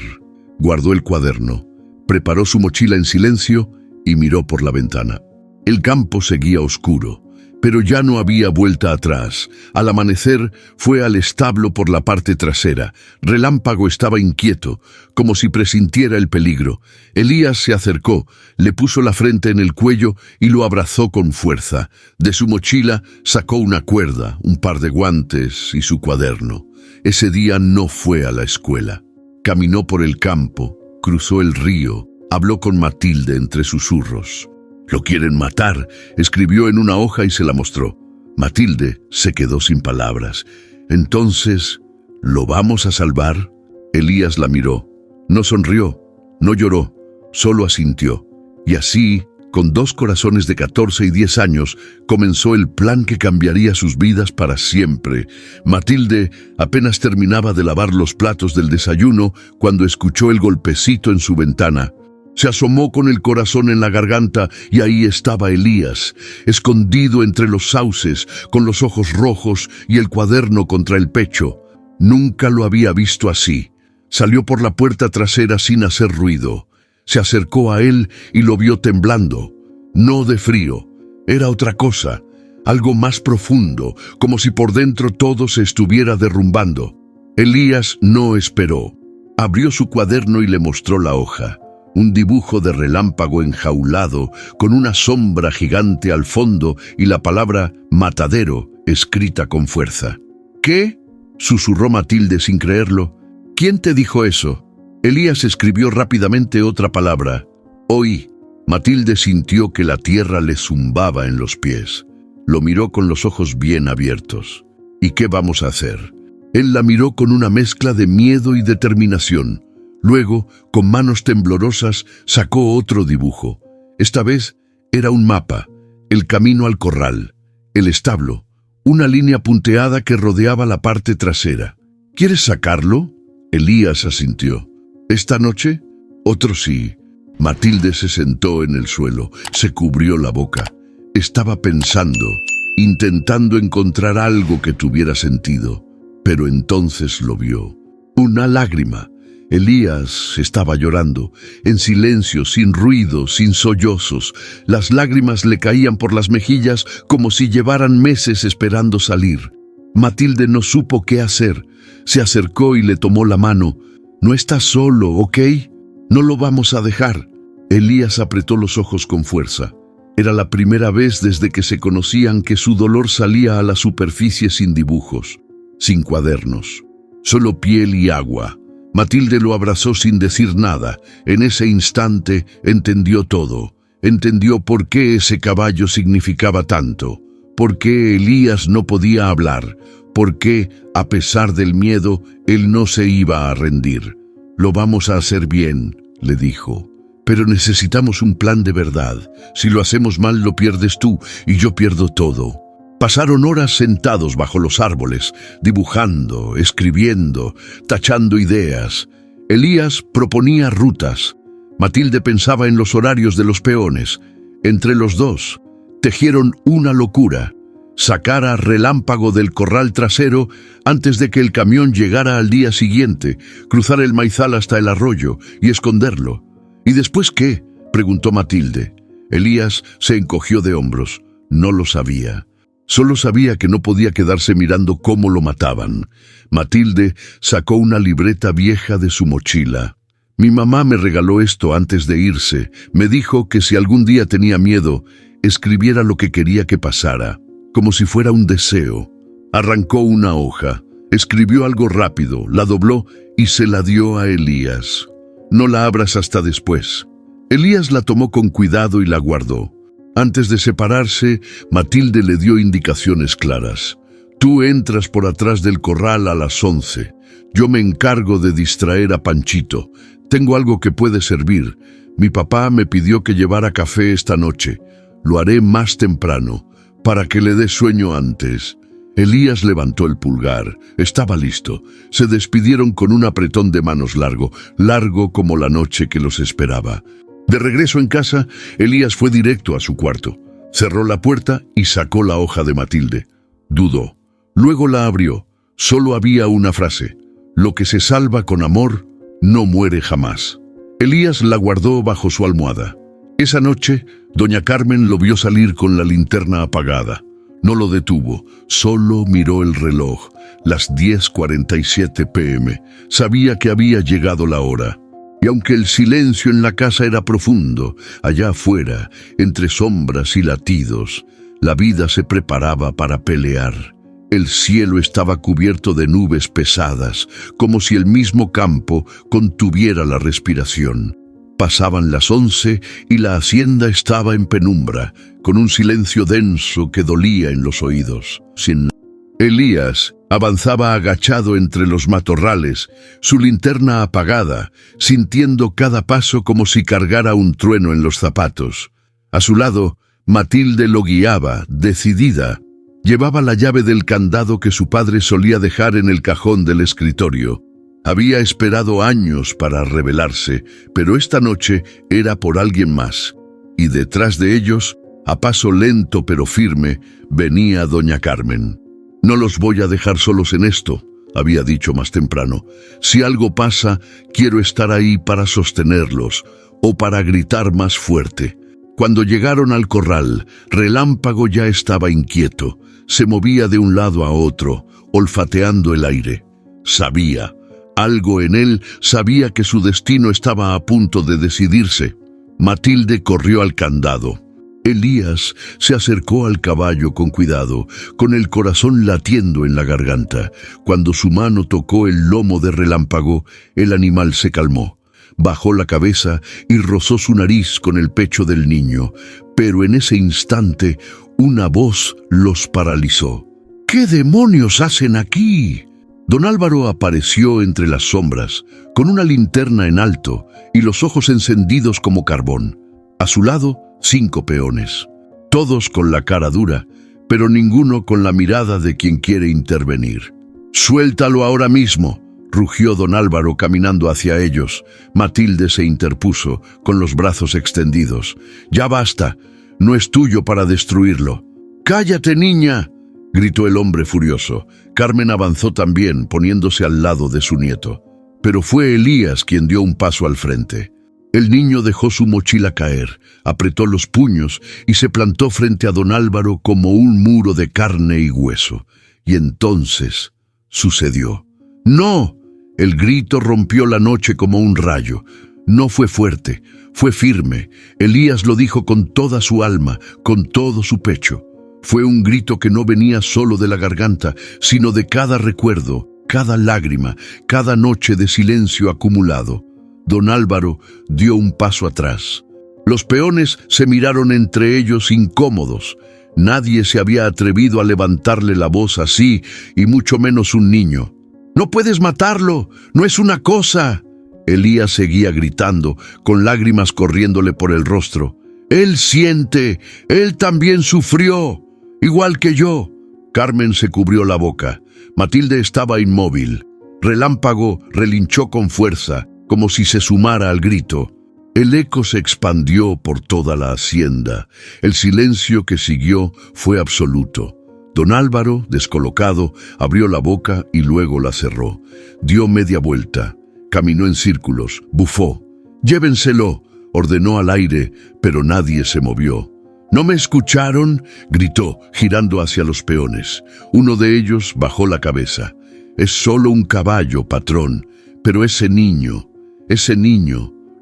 Guardó el cuaderno, preparó su mochila en silencio y miró por la ventana. El campo seguía oscuro, pero ya no había vuelta atrás. Al amanecer fue al establo por la parte trasera. Relámpago estaba inquieto, como si presintiera el peligro. Elías se acercó, le puso la frente en el cuello y lo abrazó con fuerza. De su mochila sacó una cuerda, un par de guantes y su cuaderno. Ese día no fue a la escuela. Caminó por el campo, cruzó el río, habló con Matilde entre susurros. «Lo quieren matar», escribió en una hoja y se la mostró. Matilde se quedó sin palabras. «Entonces, ¿lo vamos a salvar?» Elías la miró. No sonrió, no lloró, solo asintió. Y así, con dos corazones de 14 y 10 años, comenzó el plan que cambiaría sus vidas para siempre. Matilde apenas terminaba de lavar los platos del desayuno cuando escuchó el golpecito en su ventana. Se asomó con el corazón en la garganta y ahí estaba Elías, escondido entre los sauces, con los ojos rojos y el cuaderno contra el pecho. Nunca lo había visto así. Salió por la puerta trasera sin hacer ruido. Se acercó a él y lo vio temblando. No de frío, era otra cosa, algo más profundo, como si por dentro todo se estuviera derrumbando. Elías no esperó. Abrió su cuaderno y le mostró la hoja. Un dibujo de relámpago enjaulado, con una sombra gigante al fondo y la palabra matadero escrita con fuerza. «¿Qué?», susurró Matilde sin creerlo. «¿Quién te dijo eso?» Elías escribió rápidamente otra palabra. «Oí». Matilde sintió que la tierra le zumbaba en los pies. Lo miró con los ojos bien abiertos. «¿Y qué vamos a hacer?» Él la miró con una mezcla de miedo y determinación. Luego, con manos temblorosas, sacó otro dibujo. Esta vez era un mapa, el camino al corral, el establo, una línea punteada que rodeaba la parte trasera. «¿Quieres sacarlo?» Elías asintió. «¿Esta noche?» «Otro sí». Matilde se sentó en el suelo, se cubrió la boca. Estaba pensando, intentando encontrar algo que tuviera sentido. Pero entonces lo vio. Una lágrima. Elías estaba llorando, en silencio, sin ruido, sin sollozos. Las lágrimas le caían por las mejillas como si llevaran meses esperando salir. Matilde no supo qué hacer. Se acercó y le tomó la mano. «No estás solo, ¿ok? No lo vamos a dejar». Elías apretó los ojos con fuerza. Era la primera vez desde que se conocían que su dolor salía a la superficie sin dibujos, sin cuadernos, solo piel y agua. Matilde lo abrazó sin decir nada. En ese instante entendió todo. Entendió por qué ese caballo significaba tanto, por qué Elías no podía hablar, por qué, a pesar del miedo, él no se iba a rendir. «Lo vamos a hacer bien», le dijo. «Pero necesitamos un plan de verdad. Si lo hacemos mal, lo pierdes tú y yo pierdo todo». Pasaron horas sentados bajo los árboles, dibujando, escribiendo, tachando ideas. Elías proponía rutas. Matilde pensaba en los horarios de los peones. Entre los dos, tejieron una locura: sacar a Relámpago del corral trasero antes de que el camión llegara al día siguiente, cruzar el maizal hasta el arroyo y esconderlo. «¿Y después qué?», preguntó Matilde. Elías se encogió de hombros. No lo sabía. Solo sabía que no podía quedarse mirando cómo lo mataban. Matilde sacó una libreta vieja de su mochila. «Mi mamá me regaló esto antes de irse. Me dijo que si algún día tenía miedo, escribiera lo que quería que pasara, como si fuera un deseo». Arrancó una hoja, escribió algo rápido, la dobló y se la dio a Elías. «No la abras hasta después». Elías la tomó con cuidado y la guardó. Antes de separarse, Matilde le dio indicaciones claras. «Tú entras por atrás del corral a las 11. Yo me encargo de distraer a Panchito. Tengo algo que puede servir. Mi papá me pidió que llevara café esta noche. Lo haré más temprano, para que le dé sueño antes». Elías levantó el pulgar. Estaba listo. Se despidieron con un apretón de manos largo, largo como la noche que los esperaba. De regreso en casa, Elías fue directo a su cuarto. Cerró la puerta y sacó la hoja de Matilde. Dudó. Luego la abrió. Solo había una frase: «Lo que se salva con amor, no muere jamás». Elías la guardó bajo su almohada. Esa noche, doña Carmen lo vio salir con la linterna apagada. No lo detuvo, solo miró el reloj. Las 10:47 p.m. Sabía que había llegado la hora. Y aunque el silencio en la casa era profundo, allá afuera, entre sombras y latidos, la vida se preparaba para pelear. El cielo estaba cubierto de nubes pesadas, como si el mismo campo contuviera la respiración. Pasaban las 11 y la hacienda estaba en penumbra, con un silencio denso que dolía en los oídos. Elías avanzaba agachado entre los matorrales, su linterna apagada, sintiendo cada paso como si cargara un trueno en los zapatos. A su lado, Matilde lo guiaba, decidida. Llevaba la llave del candado que su padre solía dejar en el cajón del escritorio. Había esperado años para rebelarse, pero esta noche era por alguien más. Y detrás de ellos, a paso lento pero firme, venía doña Carmen. «No los voy a dejar solos en esto», había dicho más temprano. «Si algo pasa, quiero estar ahí para sostenerlos o para gritar más fuerte». Cuando llegaron al corral, Relámpago ya estaba inquieto. Se movía de un lado a otro, olfateando el aire. Sabía. Algo en él sabía que su destino estaba a punto de decidirse. Matilde corrió al candado. Elías se acercó al caballo con cuidado, con el corazón latiendo en la garganta. Cuando su mano tocó el lomo de Relámpago, el animal se calmó. Bajó la cabeza y rozó su nariz con el pecho del niño. Pero en ese instante, una voz los paralizó. «¿Qué demonios hacen aquí?». Don Álvaro apareció entre las sombras, con una linterna en alto y los ojos encendidos como carbón. A su lado, 5 peones, todos con la cara dura, pero ninguno con la mirada de quien quiere intervenir. «Suéltalo ahora mismo», rugió don Álvaro caminando hacia ellos. Matilde se interpuso, con los brazos extendidos. «Ya basta, no es tuyo para destruirlo». «¡Cállate, niña!», gritó el hombre furioso. Carmen avanzó también, poniéndose al lado de su nieto. Pero fue Elías quien dio un paso al frente. El niño dejó su mochila caer, apretó los puños y se plantó frente a don Álvaro como un muro de carne y hueso. Y entonces sucedió. «¡No!». El grito rompió la noche como un rayo. No fue fuerte, fue firme. Elías lo dijo con toda su alma, con todo su pecho. Fue un grito que no venía solo de la garganta, sino de cada recuerdo, cada lágrima, cada noche de silencio acumulado. Don Álvaro dio un paso atrás. Los peones se miraron entre ellos incómodos. Nadie se había atrevido a levantarle la voz así, y mucho menos un niño. «¡No puedes matarlo! ¡No es una cosa!». Elías seguía gritando, con lágrimas corriéndole por el rostro. «Él siente, él también sufrió, igual que yo». Carmen se cubrió la boca. Matilde estaba inmóvil. Relámpago relinchó con fuerza, como si se sumara al grito. El eco se expandió por toda la hacienda. El silencio que siguió fue absoluto. Don Álvaro, descolocado, abrió la boca y luego la cerró. Dio media vuelta. Caminó en círculos, bufó. «Llévenselo», ordenó al aire, pero nadie se movió. «¿No me escucharon?», gritó, girando hacia los peones. Uno de ellos bajó la cabeza. «Es solo un caballo, patrón, pero ese niño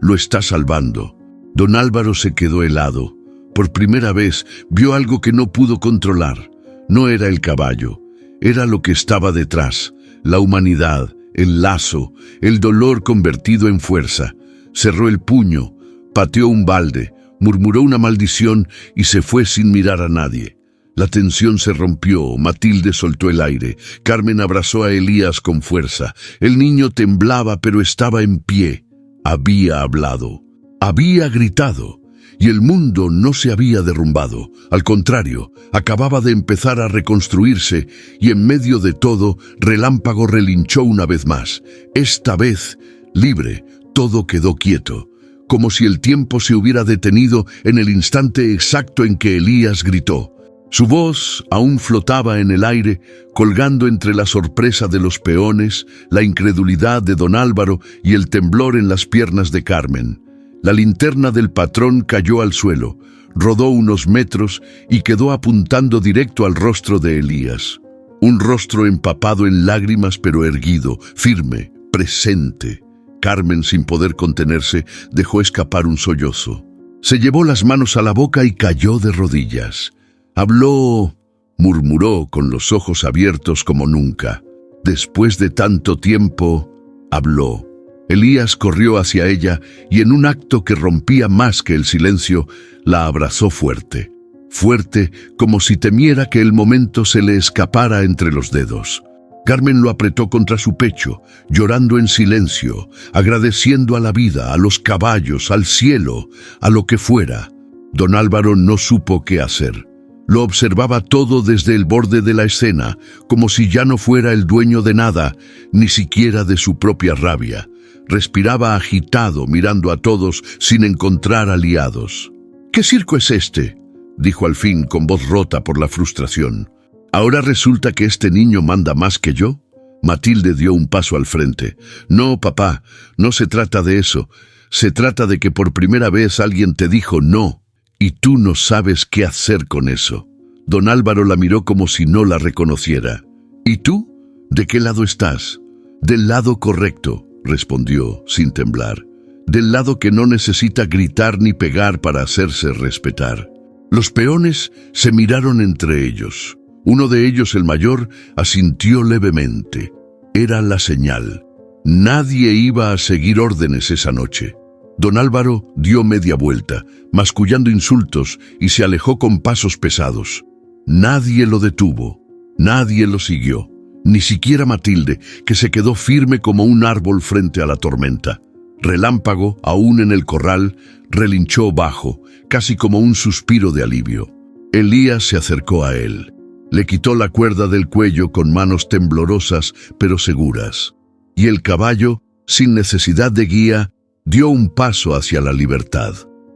lo está salvando». Don Álvaro se quedó helado. Por primera vez vio algo que no pudo controlar. No era el caballo, era lo que estaba detrás, la humanidad, el lazo, el dolor convertido en fuerza. Cerró el puño, pateó un balde, murmuró una maldición y se fue sin mirar a nadie. La tensión se rompió, Matilde soltó el aire, Carmen abrazó a Elías con fuerza. El niño temblaba pero estaba en pie. Había hablado, había gritado, y el mundo no se había derrumbado. Al contrario, acababa de empezar a reconstruirse, y en medio de todo, Relámpago relinchó una vez más. Esta vez, libre, todo quedó quieto, como si el tiempo se hubiera detenido en el instante exacto en que Elías gritó. Su voz aún flotaba en el aire, colgando entre la sorpresa de los peones, la incredulidad de don Álvaro y el temblor en las piernas de Carmen. La linterna del patrón cayó al suelo, rodó unos metros y quedó apuntando directo al rostro de Elías. Un rostro empapado en lágrimas pero erguido, firme, presente. Carmen, sin poder contenerse, dejó escapar un sollozo. Se llevó las manos a la boca y cayó de rodillas. «Habló», murmuró con los ojos abiertos como nunca. «Después de tanto tiempo, habló». Elías corrió hacia ella y en un acto que rompía más que el silencio, la abrazó fuerte. Fuerte como si temiera que el momento se le escapara entre los dedos. Carmen lo apretó contra su pecho, llorando en silencio, agradeciendo a la vida, a los caballos, al cielo, a lo que fuera. Don Álvaro no supo qué hacer. Lo observaba todo desde el borde de la escena, como si ya no fuera el dueño de nada, ni siquiera de su propia rabia. Respiraba agitado, mirando a todos sin encontrar aliados. «¿Qué circo es este?», dijo al fin con voz rota por la frustración. «¿Ahora resulta que este niño manda más que yo?». Matilde dio un paso al frente. «No, papá, no se trata de eso. Se trata de que por primera vez alguien te dijo no, y tú no sabes qué hacer con eso». Don Álvaro la miró como si no la reconociera. «¿Y tú? ¿De qué lado estás?». «Del lado correcto», respondió sin temblar. «Del lado que no necesita gritar ni pegar para hacerse respetar». Los peones se miraron entre ellos. Uno de ellos, el mayor, asintió levemente. Era la señal. Nadie iba a seguir órdenes esa noche. Don Álvaro dio media vuelta, mascullando insultos, y se alejó con pasos pesados. Nadie lo detuvo, nadie lo siguió, ni siquiera Matilde, que se quedó firme como un árbol frente a la tormenta. Relámpago, aún en el corral, relinchó bajo, casi como un suspiro de alivio. Elías se acercó a él. Le quitó la cuerda del cuello con manos temblorosas pero seguras. Y el caballo, sin necesidad de guía, dio un paso hacia la libertad.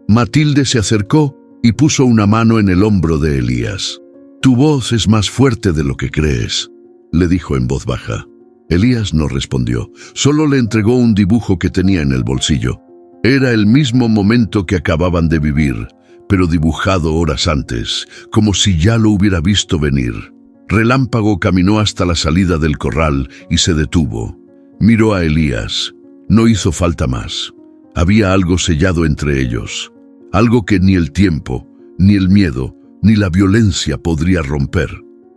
Matilde se acercó y puso una mano en el hombro de Elías. «Tu voz es más fuerte de lo que crees», le dijo en voz baja. Elías no respondió, solo le entregó un dibujo que tenía en el bolsillo. Era el mismo momento que acababan de vivir, pero dibujado horas antes, como si ya lo hubiera visto venir. Relámpago caminó hasta la salida del corral y se detuvo. Miró a Elías. No hizo falta más. Había algo sellado entre ellos, algo que ni el tiempo, ni el miedo, ni la violencia podría romper.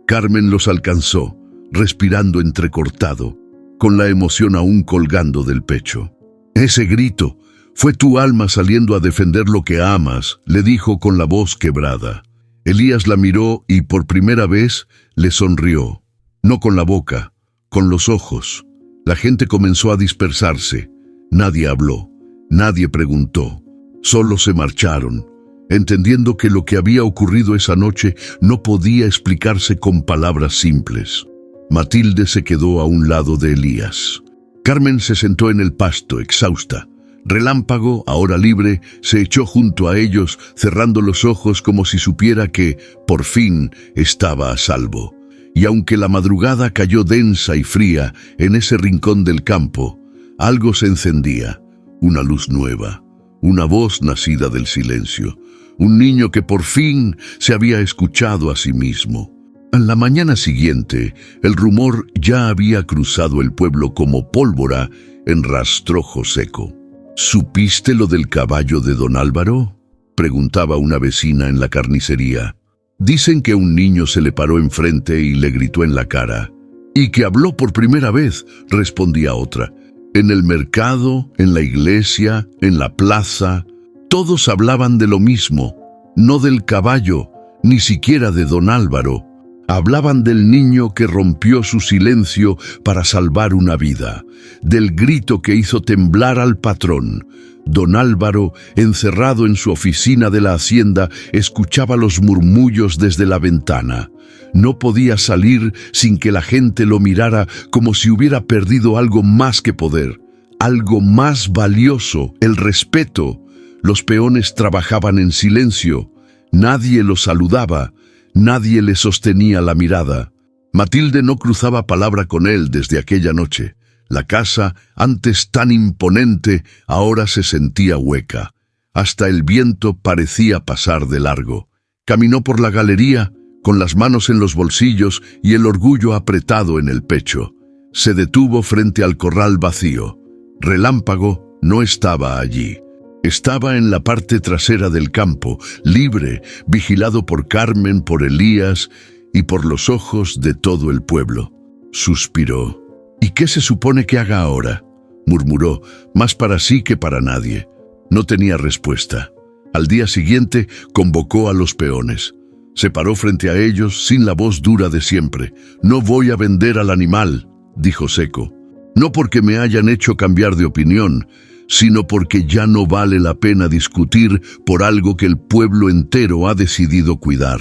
Carmen los alcanzó, respirando entrecortado, con la emoción aún colgando del pecho. Ese grito Fue tu alma saliendo a defender lo que amas, le dijo con la voz quebrada. Elías la miró y por primera vez le sonrió. No con la boca, con los ojos. La gente comenzó a dispersarse. Nadie habló, nadie preguntó. Solo se marcharon, entendiendo que lo que había ocurrido esa noche no podía explicarse con palabras simples. Matilde se quedó a un lado de Elías. Carmen se sentó en el pasto, exhausta. Relámpago, ahora libre, se echó junto a ellos, cerrando los ojos como si supiera que, por fin, estaba a salvo. Y aunque la madrugada cayó densa y fría en ese rincón del campo, algo se encendía, una luz nueva, una voz nacida del silencio, un niño que por fin se había escuchado a sí mismo. En la mañana siguiente, el rumor ya había cruzado el pueblo como pólvora en rastrojo seco. ¿Supiste lo del caballo de don Álvaro?, preguntaba una vecina en la carnicería. Dicen que un niño se le paró enfrente y le gritó en la cara. Y que habló por primera vez, respondía otra. En el mercado, en la iglesia, en la plaza, todos hablaban de lo mismo, no del caballo, ni siquiera de don Álvaro. Hablaban del niño que rompió su silencio para salvar una vida, del grito que hizo temblar al patrón. Don Álvaro, encerrado en su oficina de la hacienda, escuchaba los murmullos desde la ventana. No podía salir sin que la gente lo mirara como si hubiera perdido algo más que poder, algo más valioso, el respeto. Los peones trabajaban en silencio. Nadie los saludaba. Nadie le sostenía la mirada. Matilde no cruzaba palabra con él desde aquella noche. La casa, antes tan imponente, ahora se sentía hueca. Hasta el viento parecía pasar de largo. Caminó por la galería, con las manos en los bolsillos y el orgullo apretado en el pecho. Se detuvo frente al corral vacío. Relámpago no estaba allí. Estaba en la parte trasera del campo, libre, vigilado por Carmen, por Elías y por los ojos de todo el pueblo. Suspiró. ¿Y qué se supone que haga ahora?, murmuró, más para sí que para nadie. No tenía respuesta. Al día siguiente convocó a los peones. Se paró frente a ellos sin la voz dura de siempre. No voy a vender al animal, dijo seco. No porque me hayan hecho cambiar de opinión, sino porque ya no vale la pena discutir por algo que el pueblo entero ha decidido cuidar.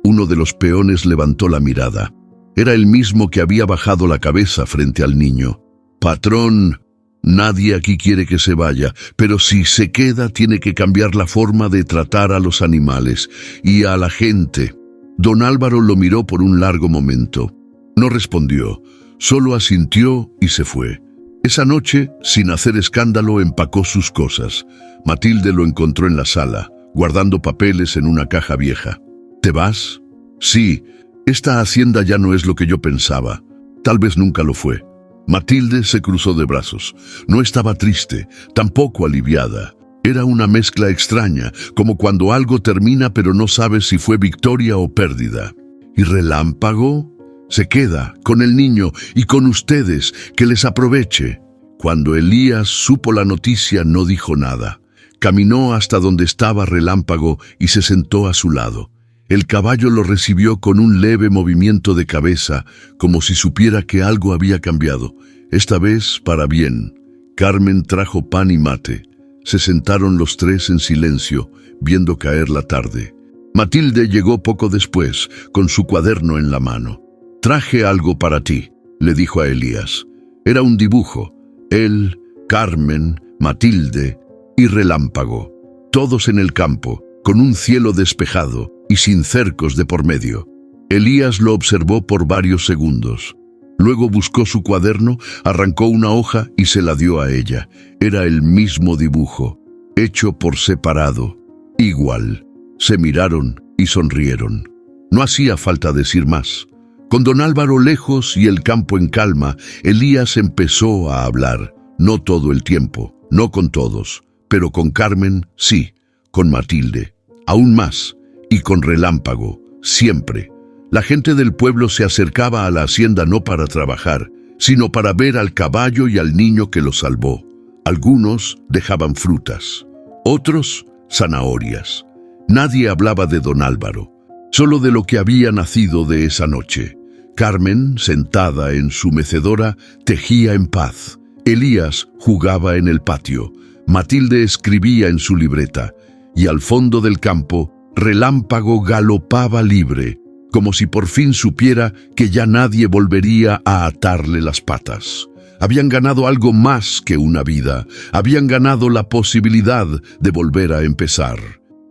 Uno de los peones levantó la mirada. Era el mismo que había bajado la cabeza frente al niño. Patrón, nadie aquí quiere que se vaya, pero si se queda tiene que cambiar la forma de tratar a los animales y a la gente. Don Álvaro lo miró por un largo momento. No respondió, solo asintió y se fue. Esa noche, sin hacer escándalo, empacó sus cosas. Matilde lo encontró en la sala, guardando papeles en una caja vieja. ¿Te vas? Sí, esta hacienda ya no es lo que yo pensaba. Tal vez nunca lo fue. Matilde se cruzó de brazos. No estaba triste, tampoco aliviada. Era una mezcla extraña, como cuando algo termina pero no sabes si fue victoria o pérdida. ¿Y Relámpago? Se queda con el niño y con ustedes, que les aproveche. Cuando Elías supo la noticia no dijo nada. Caminó hasta donde estaba Relámpago y se sentó a su lado. El caballo lo recibió con un leve movimiento de cabeza, como si supiera que algo había cambiado. Esta vez para bien. Carmen trajo pan y mate. Se sentaron los tres en silencio, viendo caer la tarde. Matilde llegó poco después, con su cuaderno en la mano. «Traje algo para ti», le dijo a Elías. Era un dibujo. Él, Carmen, Matilde y Relámpago. Todos en el campo, con un cielo despejado y sin cercos de por medio. Elías lo observó por varios segundos. Luego buscó su cuaderno, arrancó una hoja y se la dio a ella. Era el mismo dibujo, hecho por separado. Igual. Se miraron y sonrieron. No hacía falta decir más. Con don Álvaro lejos y el campo en calma, Elías empezó a hablar. No todo el tiempo, no con todos, pero con Carmen, sí, con Matilde, aún más, y con Relámpago, siempre. La gente del pueblo se acercaba a la hacienda no para trabajar, sino para ver al caballo y al niño que lo salvó. Algunos dejaban frutas, otros zanahorias. Nadie hablaba de don Álvaro, solo de lo que había nacido de esa noche. Carmen, sentada en su mecedora, tejía en paz. Elías jugaba en el patio. Matilde escribía en su libreta. Y al fondo del campo, Relámpago galopaba libre, como si por fin supiera que ya nadie volvería a atarle las patas. Habían ganado algo más que una vida. Habían ganado la posibilidad de volver a empezar.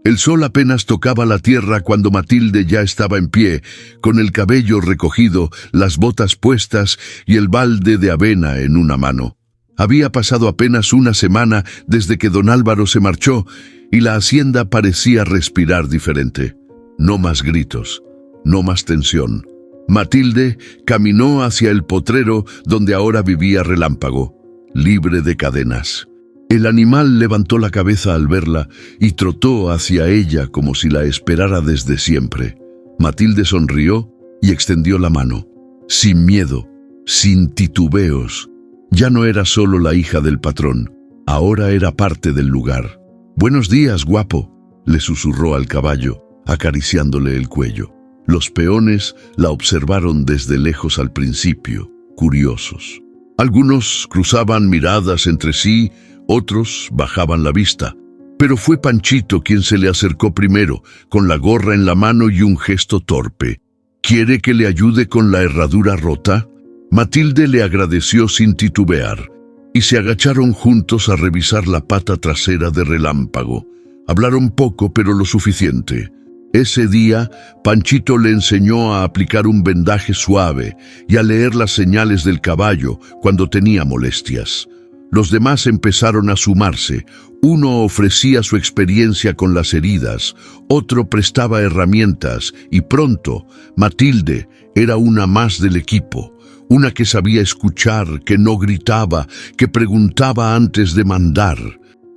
El sol apenas tocaba la tierra cuando Matilde ya estaba en pie, con el cabello recogido, las botas puestas y el balde de avena en una mano. Había pasado apenas una semana desde que don Álvaro se marchó y la hacienda parecía respirar diferente. No más gritos, no más tensión. Matilde caminó hacia el potrero donde ahora vivía Relámpago, libre de cadenas. El animal levantó la cabeza al verla y trotó hacia ella como si la esperara desde siempre. Matilde sonrió y extendió la mano, sin miedo, sin titubeos. Ya no era solo la hija del patrón, ahora era parte del lugar. «Buenos días, guapo», le susurró al caballo, acariciándole el cuello. Los peones la observaron desde lejos al principio, curiosos. Algunos cruzaban miradas entre sí, otros bajaban la vista. Pero fue Panchito quien se le acercó primero, con la gorra en la mano y un gesto torpe. «¿Quiere que le ayude con la herradura rota?» Matilde le agradeció sin titubear, y se agacharon juntos a revisar la pata trasera de Relámpago. Hablaron poco, pero lo suficiente. Ese día, Panchito le enseñó a aplicar un vendaje suave y a leer las señales del caballo cuando tenía molestias. Los demás empezaron a sumarse. Uno ofrecía su experiencia con las heridas, otro prestaba herramientas y pronto Matilde era una más del equipo. Una que sabía escuchar, que no gritaba, que preguntaba antes de mandar.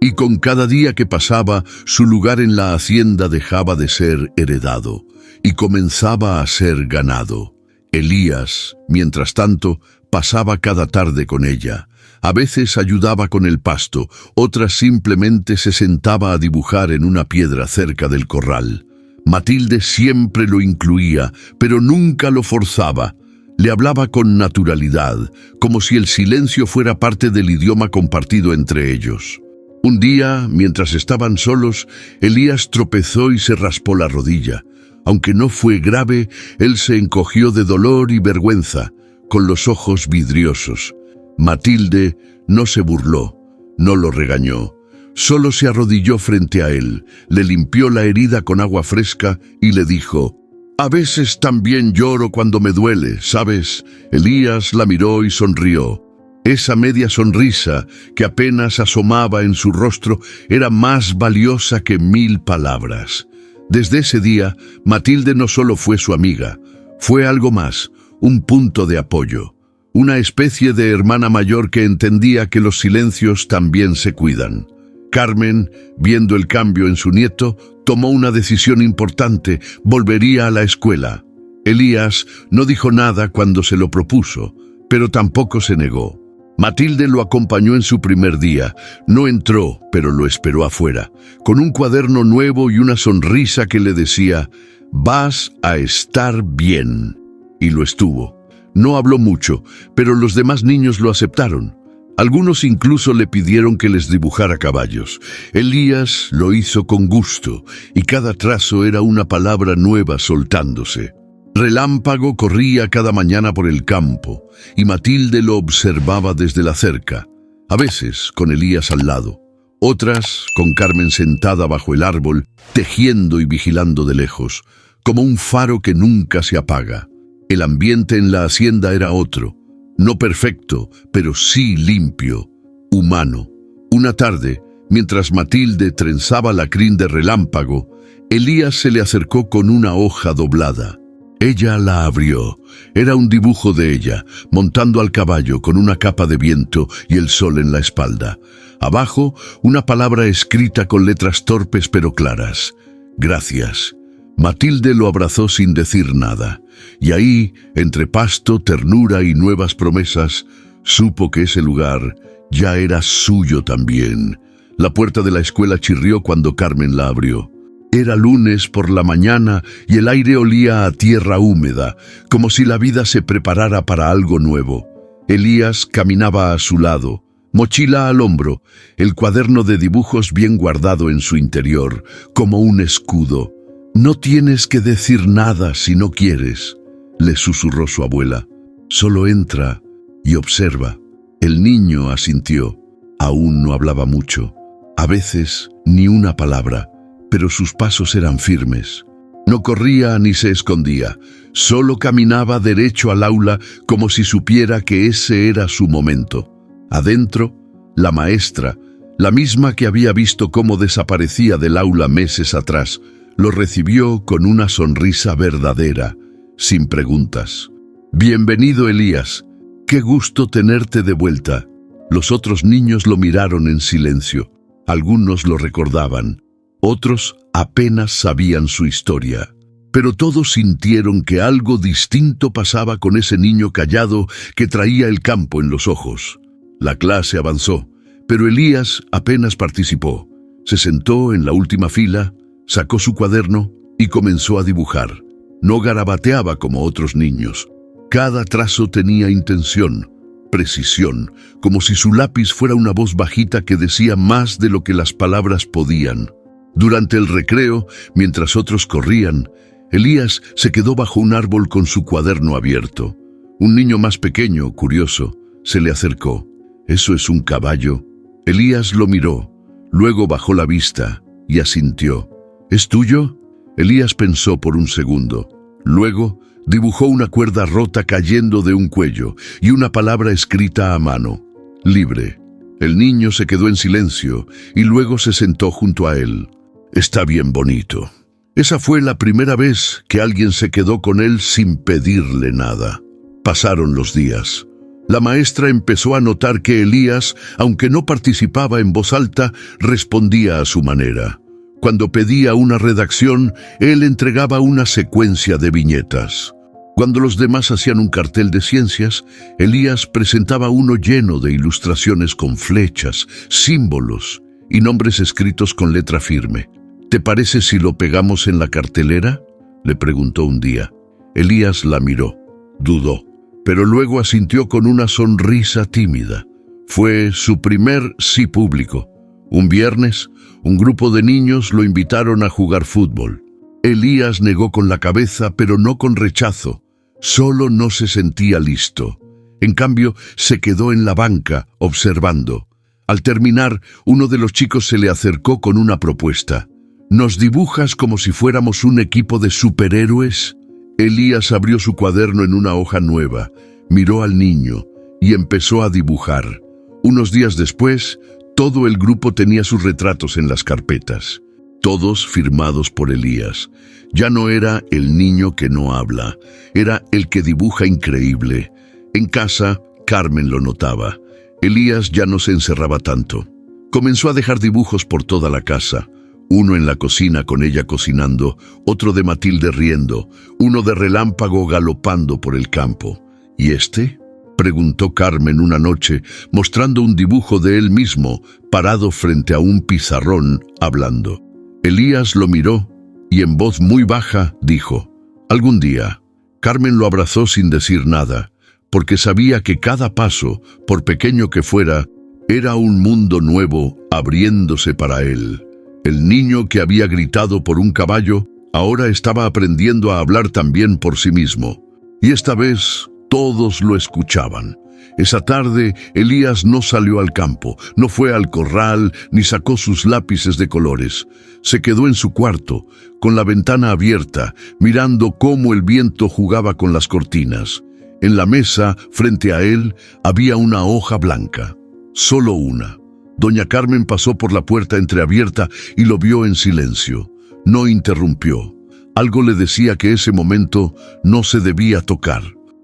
Y con cada día que pasaba, su lugar en la hacienda dejaba de ser heredado y comenzaba a ser ganado. Elías, mientras tanto, pasaba cada tarde con ella. A veces ayudaba con el pasto, otras simplemente se sentaba a dibujar en una piedra cerca del corral. Matilde siempre lo incluía, pero nunca lo forzaba. Le hablaba con naturalidad, como si el silencio fuera parte del idioma compartido entre ellos. Un día, mientras estaban solos, Elías tropezó y se raspó la rodilla. Aunque no fue grave, él se encogió de dolor y vergüenza, con los ojos vidriosos. Matilde no se burló, no lo regañó. Solo se arrodilló frente a él, le limpió la herida con agua fresca y le dijo: «A veces también lloro cuando me duele, ¿sabes?» Elías la miró y sonrió. Esa media sonrisa que apenas asomaba en su rostro era más valiosa que 1000 palabras. Desde ese día, Matilde no solo fue su amiga, fue algo más, un punto de apoyo, una especie de hermana mayor que entendía que los silencios también se cuidan. Carmen, viendo el cambio en su nieto, tomó una decisión importante: volvería a la escuela. Elías no dijo nada cuando se lo propuso, pero tampoco se negó. Matilde lo acompañó en su primer día. No entró, pero lo esperó afuera, con un cuaderno nuevo y una sonrisa que le decía: «Vas a estar bien». Y lo estuvo. No habló mucho, pero los demás niños lo aceptaron. Algunos incluso le pidieron que les dibujara caballos. Elías lo hizo con gusto, y cada trazo era una palabra nueva soltándose. Relámpago corría cada mañana por el campo, y Matilde lo observaba desde la cerca, a veces con Elías al lado, otras con Carmen sentada bajo el árbol, tejiendo y vigilando de lejos, como un faro que nunca se apaga. El ambiente en la hacienda era otro, no perfecto, pero sí limpio, humano. Una tarde, mientras Matilde trenzaba la crin de Relámpago, Elías se le acercó con una hoja doblada. Ella la abrió. Era un dibujo de ella, montando al caballo con una capa de viento y el sol en la espalda. Abajo, una palabra escrita con letras torpes pero claras: «Gracias». Matilde lo abrazó sin decir nada, y ahí, entre pasto, ternura y nuevas promesas, supo que ese lugar ya era suyo también. La puerta de la escuela chirrió cuando Carmen la abrió. Era lunes por la mañana y el aire olía a tierra húmeda, como si la vida se preparara para algo nuevo. Elías caminaba a su lado, mochila al hombro, el cuaderno de dibujos bien guardado en su interior, como un escudo. «No tienes que decir nada si no quieres», le susurró su abuela. «Solo entra y observa». El niño asintió. Aún no hablaba mucho. A veces ni una palabra, pero sus pasos eran firmes. No corría ni se escondía, solo caminaba derecho al aula como si supiera que ese era su momento. Adentro, la maestra, la misma que había visto cómo desaparecía del aula meses atrás, lo recibió con una sonrisa verdadera, sin preguntas. «Bienvenido, Elías. Qué gusto tenerte de vuelta». Los otros niños lo miraron en silencio. Algunos lo recordaban, otros apenas sabían su historia. Pero todos sintieron que algo distinto pasaba con ese niño callado que traía el campo en los ojos. La clase avanzó, pero Elías apenas participó. Se sentó en la última fila, sacó su cuaderno y comenzó a dibujar. No garabateaba como otros niños. Cada trazo tenía intención, precisión, como si su lápiz fuera una voz bajita que decía más de lo que las palabras podían. Durante el recreo, mientras otros corrían, Elías se quedó bajo un árbol con su cuaderno abierto. Un niño más pequeño, curioso, se le acercó. «¿Eso es un caballo?» Elías lo miró, luego bajó la vista y asintió. «¿Es tuyo?» Elías pensó por un segundo. Luego dibujó una cuerda rota cayendo de un cuello y una palabra escrita a mano: «Libre». El niño se quedó en silencio y luego se sentó junto a él. «Está bien bonito». Esa fue la primera vez que alguien se quedó con él sin pedirle nada. Pasaron los días. La maestra empezó a notar que Elías, aunque no participaba en voz alta, respondía a su manera. Cuando pedía una redacción, él entregaba una secuencia de viñetas. Cuando los demás hacían un cartel de ciencias, Elías presentaba uno lleno de ilustraciones con flechas, símbolos y nombres escritos con letra firme. «¿Te parece si lo pegamos en la cartelera?», le preguntó un día. Elías la miró, dudó, pero luego asintió con una sonrisa tímida. Fue su primer sí público. Un viernes, un grupo de niños lo invitaron a jugar fútbol. Elías negó con la cabeza, pero no con rechazo. Solo no se sentía listo. En cambio, se quedó en la banca, observando. Al terminar, uno de los chicos se le acercó con una propuesta. «¿Nos dibujas como si fuéramos un equipo de superhéroes?». Elías abrió su cuaderno en una hoja nueva, miró al niño y empezó a dibujar. Unos días después, todo el grupo tenía sus retratos en las carpetas, todos firmados por Elías. Ya no era el niño que no habla, era el que dibuja increíble. En casa, Carmen lo notaba. Elías ya no se encerraba tanto. Comenzó a dejar dibujos por toda la casa. Uno en la cocina con ella cocinando, otro de Matilde riendo, uno de Relámpago galopando por el campo. ¿Y este?, preguntó Carmen una noche, mostrando un dibujo de él mismo, parado frente a un pizarrón, hablando. Elías lo miró y en voz muy baja dijo: «Algún día». Carmen lo abrazó sin decir nada, porque sabía que cada paso, por pequeño que fuera, era un mundo nuevo abriéndose para él. El niño que había gritado por un caballo ahora estaba aprendiendo a hablar también por sí mismo. Y esta vez todos lo escuchaban. Esa tarde Elías no salió al campo, no fue al corral ni sacó sus lápices de colores. Se quedó en su cuarto, con la ventana abierta, mirando cómo el viento jugaba con las cortinas. En la mesa, frente a él, había una hoja blanca. Solo una. Doña Carmen pasó por la puerta entreabierta y lo vio en silencio. No interrumpió. Algo le decía que ese momento no se debía tocar.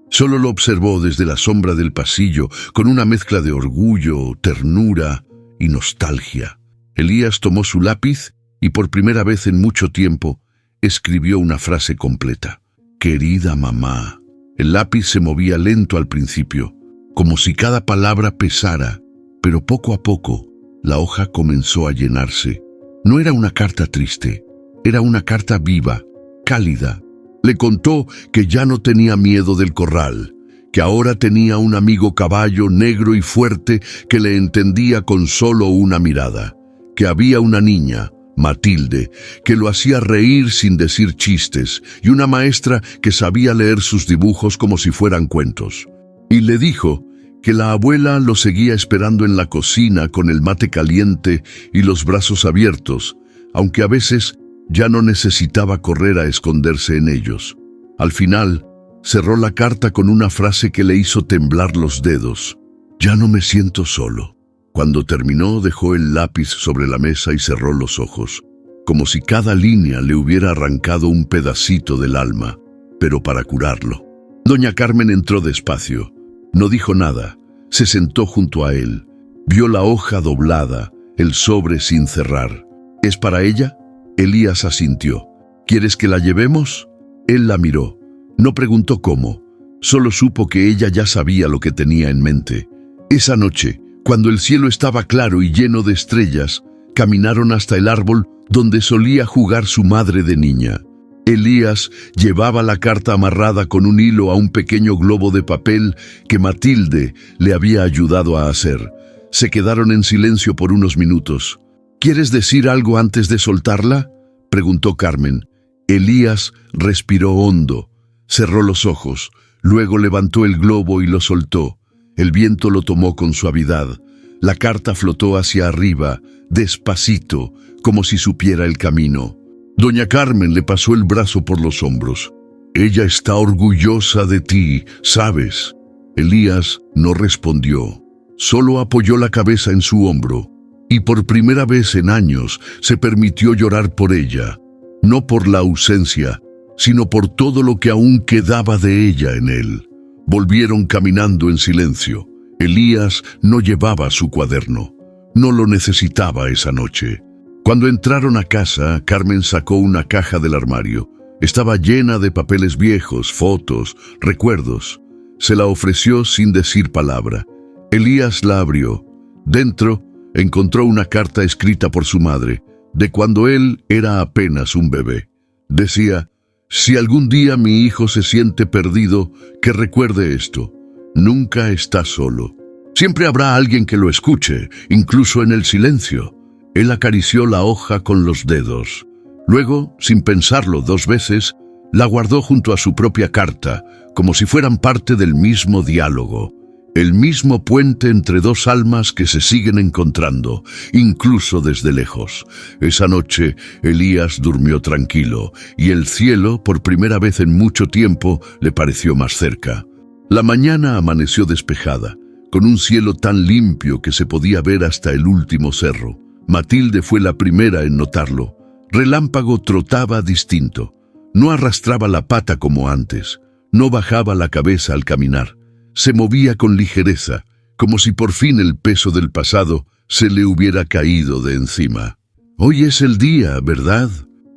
Solo lo observó desde la sombra del pasillo, con una mezcla de orgullo, ternura y nostalgia. Elías tomó su lápiz y por primera vez en mucho tiempo escribió una frase completa. «Querida mamá». El lápiz se movía lento al principio, como si cada palabra pesara, pero poco a poco la hoja comenzó a llenarse. No era una carta triste, era una carta viva, cálida. Le contó que ya no tenía miedo del corral, que ahora tenía un amigo caballo negro y fuerte que le entendía con solo una mirada, que había una niña, Matilde, que lo hacía reír sin decir chistes, y una maestra que sabía leer sus dibujos como si fueran cuentos. Y le dijo que la abuela lo seguía esperando en la cocina con el mate caliente y los brazos abiertos, aunque a veces ya no necesitaba correr a esconderse en ellos. Al final, cerró la carta con una frase que le hizo temblar los dedos. «Ya no me siento solo». Cuando terminó, dejó el lápiz sobre la mesa y cerró los ojos, como si cada línea le hubiera arrancado un pedacito del alma, pero para curarlo. Doña Carmen entró despacio. No dijo nada. Se sentó junto a él. Vio la hoja doblada, el sobre sin cerrar. «¿Es para ella?» Elías asintió. «¿Quieres que la llevemos?» Él la miró. No preguntó cómo. Solo supo que ella ya sabía lo que tenía en mente. Esa noche, cuando el cielo estaba claro y lleno de estrellas, caminaron hasta el árbol donde solía jugar su madre de niña. Elías llevaba la carta amarrada con un hilo a un pequeño globo de papel que Matilde le había ayudado a hacer. Se quedaron en silencio por unos minutos. «¿Quieres decir algo antes de soltarla?», preguntó Carmen. Elías respiró hondo, cerró los ojos, luego levantó el globo y lo soltó. El viento lo tomó con suavidad. La carta flotó hacia arriba, despacito, como si supiera el camino. Doña Carmen le pasó el brazo por los hombros. «Ella está orgullosa de ti, ¿sabes?». Elías no respondió. Solo apoyó la cabeza en su hombro. Y por primera vez en años se permitió llorar por ella. No por la ausencia, sino por todo lo que aún quedaba de ella en él. Volvieron caminando en silencio. Elías no llevaba su cuaderno. No lo necesitaba esa noche. Cuando entraron a casa, Carmen sacó una caja del armario. Estaba llena de papeles viejos, fotos, recuerdos. Se la ofreció sin decir palabra. Elías la abrió. Dentro encontró una carta escrita por su madre, de cuando él era apenas un bebé. Decía: «Si algún día mi hijo se siente perdido, que recuerde esto. Nunca está solo. Siempre habrá alguien que lo escuche, incluso en el silencio». Él acarició la hoja con los dedos. Luego, sin pensarlo 2 veces, la guardó junto a su propia carta, como si fueran parte del mismo diálogo. El mismo puente entre 2 almas que se siguen encontrando, incluso desde lejos. Esa noche, Elías durmió tranquilo, y el cielo, por primera vez en mucho tiempo, le pareció más cerca. La mañana amaneció despejada, con un cielo tan limpio que se podía ver hasta el último cerro. Matilde fue la primera en notarlo. Relámpago trotaba distinto. No arrastraba la pata como antes. No bajaba la cabeza al caminar. Se movía con ligereza, como si por fin el peso del pasado se le hubiera caído de encima. «Hoy es el día, ¿verdad?»,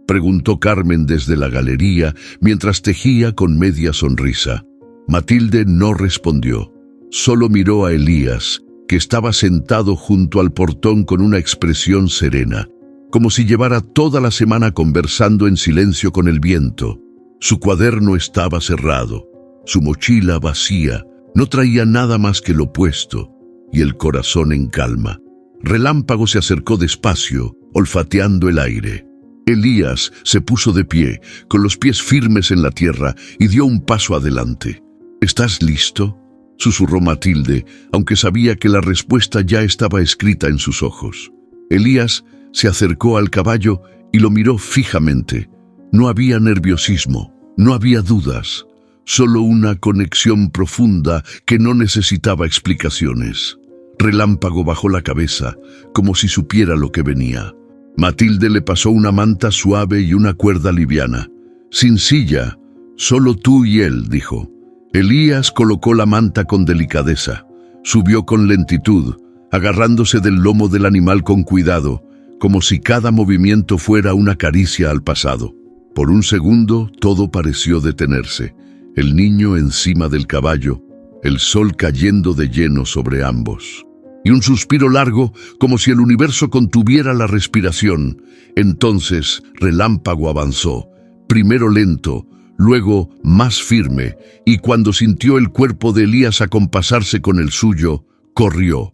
preguntó Carmen desde la galería mientras tejía con media sonrisa. Matilde no respondió. Solo miró a Elías, que estaba sentado junto al portón con una expresión serena, como si llevara toda la semana conversando en silencio con el viento. Su cuaderno estaba cerrado, su mochila vacía, no traía nada más que lo puesto, y el corazón en calma. Relámpago se acercó despacio, olfateando el aire. Elías se puso de pie, con los pies firmes en la tierra, y dio un paso adelante. «¿Estás listo?», susurró Matilde, aunque sabía que la respuesta ya estaba escrita en sus ojos. Elías se acercó al caballo y lo miró fijamente. No había nerviosismo, no había dudas, solo una conexión profunda que no necesitaba explicaciones. Relámpago bajó la cabeza, como si supiera lo que venía. Matilde le pasó una manta suave y una cuerda liviana. «Sin silla, solo tú y él», dijo. Elías colocó la manta con delicadeza. Subió con lentitud, agarrándose del lomo del animal con cuidado, como si cada movimiento fuera una caricia al pasado. Por un segundo todo pareció detenerse. El niño encima del caballo, el sol cayendo de lleno sobre ambos. y un suspiro largo, como si el universo contuviera la respiración. Entonces Relámpago avanzó, primero lento, luego más firme, y cuando sintió el cuerpo de Elías acompasarse con el suyo, corrió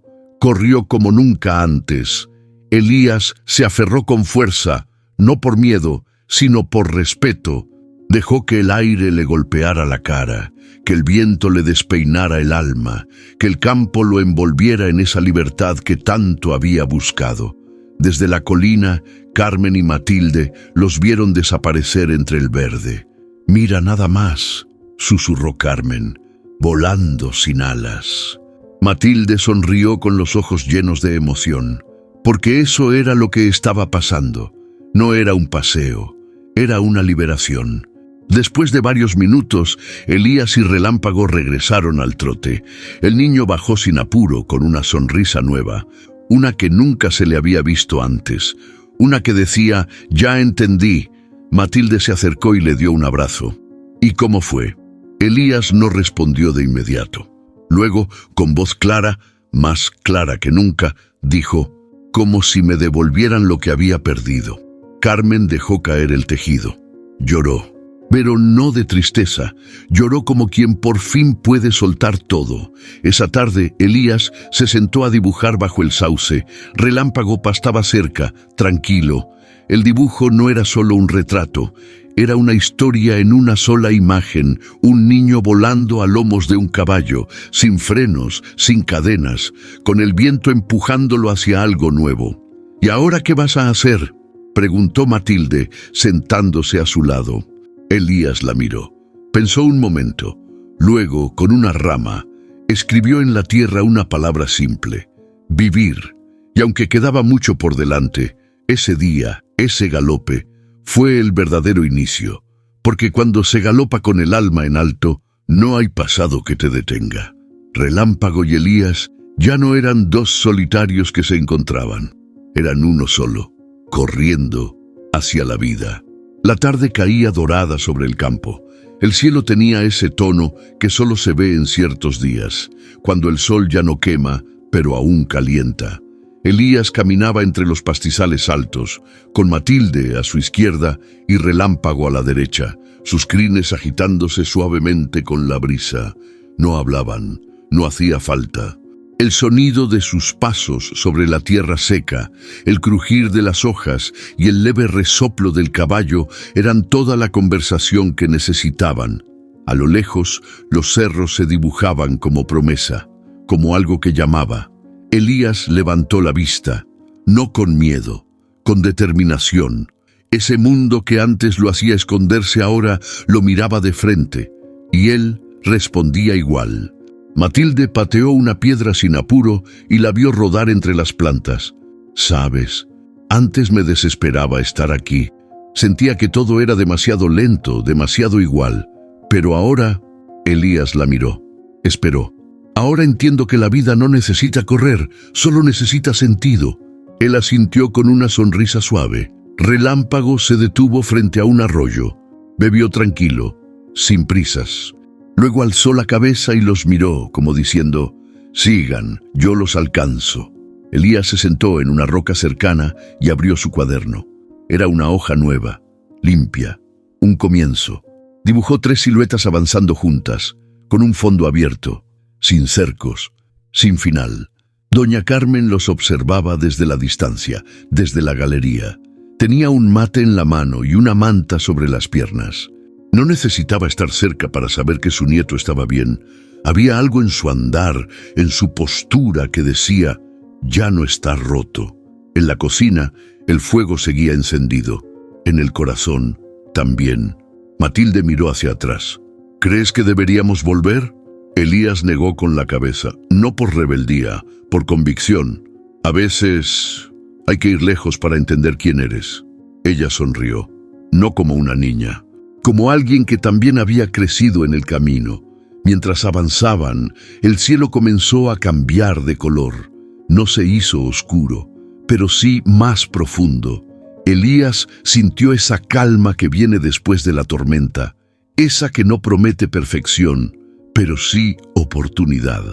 como nunca antes. Elías se aferró con fuerza, no por miedo, sino por respeto. Dejó que el aire le golpeara la cara, que el viento le despeinara el alma, que el campo lo envolviera en esa libertad que tanto había buscado. Desde la colina, Carmen y Matilde los vieron desaparecer entre el verde. «Mira nada más», susurró Carmen, «volando sin alas». Matilde sonrió con los ojos llenos de emoción, porque eso era lo que estaba pasando. No era un paseo, era una liberación. Después de varios minutos, Elías y Relámpago regresaron al trote. El niño bajó sin apuro, con una sonrisa nueva, una que nunca se le había visto antes, una que decía, «Ya entendí». Matilde se acercó y le dio un abrazo. «¿Y cómo fue?». Elías no respondió de inmediato. Luego, con voz clara, más clara que nunca, dijo, «Como si me devolvieran lo que había perdido». Carmen dejó caer el tejido. Lloró, pero no de tristeza. Lloró como quien por fin puede soltar todo. Esa tarde, Elías se sentó a dibujar bajo el sauce. Relámpago pastaba cerca, tranquilo. El dibujo no era solo un retrato, era una historia en una sola imagen, un niño volando a lomos de un caballo, sin frenos, sin cadenas, con el viento empujándolo hacia algo nuevo. «¿Y ahora qué vas a hacer?», preguntó Matilde, sentándose a su lado. Elías la miró. Pensó un momento. Luego, con una rama, escribió en la tierra una palabra simple: vivir. Y aunque quedaba mucho por delante, ese día, ese galope, fue el verdadero inicio, porque cuando se galopa con el alma en alto, no hay pasado que te detenga. Relámpago y Elías ya no eran dos solitarios que se encontraban, eran uno solo, corriendo hacia la vida. La tarde caía dorada sobre el campo. El cielo tenía ese tono que solo se ve en ciertos días, cuando el sol ya no quema, pero aún calienta. Elías caminaba entre los pastizales altos, con Matilde a su izquierda y Relámpago a la derecha, sus crines agitándose suavemente con la brisa. No hablaban, no hacía falta. El sonido de sus pasos sobre la tierra seca, el crujir de las hojas y el leve resoplo del caballo eran toda la conversación que necesitaban. A lo lejos, los cerros se dibujaban como promesa, como algo que llamaba. Elías levantó la vista, no con miedo, con determinación. Ese mundo que antes lo hacía esconderse ahora lo miraba de frente, y él respondía igual. Matilde pateó una piedra sin apuro y la vio rodar entre las plantas. «Sabes, antes me desesperaba estar aquí. Sentía que todo era demasiado lento, demasiado igual. Pero ahora…». Elías la miró. Esperó. «Ahora entiendo que la vida no necesita correr, solo necesita sentido». Él asintió con una sonrisa suave. Relámpago se detuvo frente a un arroyo. Bebió tranquilo, sin prisas. Luego alzó la cabeza y los miró, como diciendo, «Sigan, yo los alcanzo». Elías se sentó en una roca cercana y abrió su cuaderno. Era una hoja nueva, limpia, un comienzo. Dibujó 3 siluetas avanzando juntas, con un fondo abierto, sin cercos, sin final. Doña Carmen los observaba desde la distancia, desde la galería. Tenía un mate en la mano y una manta sobre las piernas. No necesitaba estar cerca para saber que su nieto estaba bien. Había algo en su andar, en su postura que decía, «Ya no está roto». En la cocina, el fuego seguía encendido. En el corazón, también. Matilde miró hacia atrás. «¿Crees que deberíamos volver?». Elías negó con la cabeza, no por rebeldía, por convicción. «A veces hay que ir lejos para entender quién eres». Ella sonrió, no como una niña, como alguien que también había crecido en el camino. Mientras avanzaban, el cielo comenzó a cambiar de color. No se hizo oscuro, pero sí más profundo. Elías sintió esa calma que viene después de la tormenta, esa que no promete perfección, pero sí oportunidad.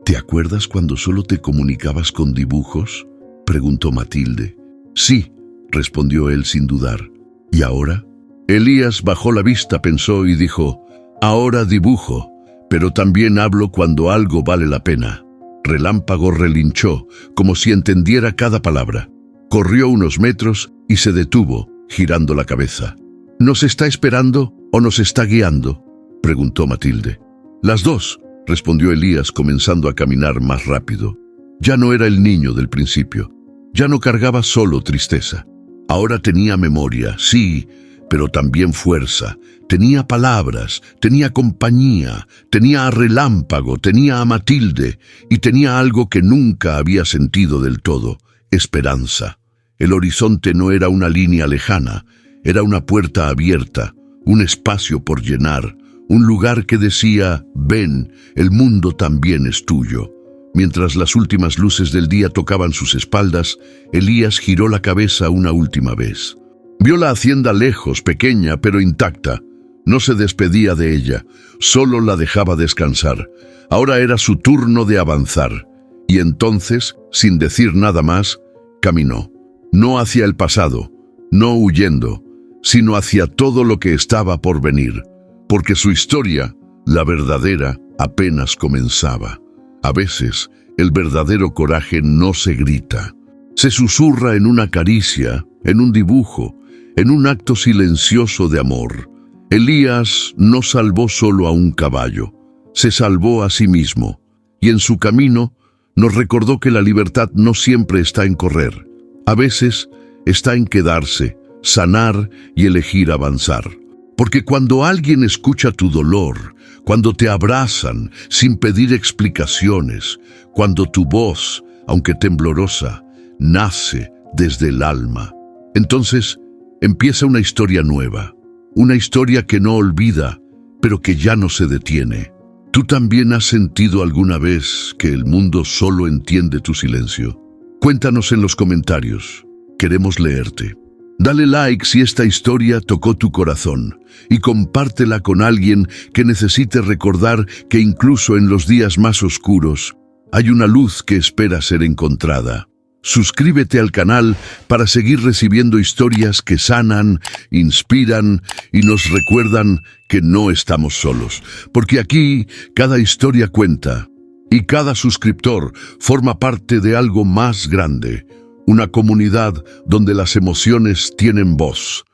¿Te acuerdas cuando solo te comunicabas con dibujos?, preguntó Matilde. Sí, respondió él sin dudar. ¿Y ahora? Elías bajó la vista, pensó y dijo, ahora dibujo, pero también hablo cuando algo vale la pena. Relámpago relinchó, como si entendiera cada palabra. Corrió unos metros y se detuvo, girando la cabeza. ¿Nos está esperando o nos está guiando?, preguntó Matilde. Las dos, respondió Elías, comenzando a caminar más rápido. Ya no era el niño del principio. Ya no cargaba solo tristeza. Ahora tenía memoria, sí, pero también fuerza. Tenía palabras, tenía compañía, tenía a Relámpago, tenía a Matilde y tenía algo que nunca había sentido del todo: esperanza. El horizonte no era una línea lejana, era una puerta abierta, un espacio por llenar, un lugar que decía, ven, el mundo también es tuyo. Mientras las últimas luces del día tocaban sus espaldas, Elías giró la cabeza una última vez. Vio la hacienda lejos, pequeña pero intacta. No se despedía de ella, solo la dejaba descansar. Ahora era su turno de avanzar. Y entonces, sin decir nada más, caminó. No hacia el pasado, no huyendo, sino hacia todo lo que estaba por venir. Porque su historia, la verdadera, apenas comenzaba. A veces, el verdadero coraje no se grita. Se susurra en una caricia, en un dibujo, en un acto silencioso de amor. Elías no salvó solo a un caballo, se salvó a sí mismo. Y en su camino nos recordó que la libertad no siempre está en correr. A veces está en quedarse, sanar y elegir avanzar. Porque cuando alguien escucha tu dolor, cuando te abrazan sin pedir explicaciones, cuando tu voz, aunque temblorosa, nace desde el alma, entonces empieza una historia nueva, una historia que no olvida, pero que ya no se detiene. ¿Tú también has sentido alguna vez que el mundo solo entiende tu silencio? Cuéntanos en los comentarios, queremos leerte. Dale like si esta historia tocó tu corazón y compártela con alguien que necesite recordar que incluso en los días más oscuros hay una luz que espera ser encontrada. Suscríbete al canal para seguir recibiendo historias que sanan, inspiran y nos recuerdan que no estamos solos. Porque aquí cada historia cuenta y cada suscriptor forma parte de algo más grande. Una comunidad donde las emociones tienen voz.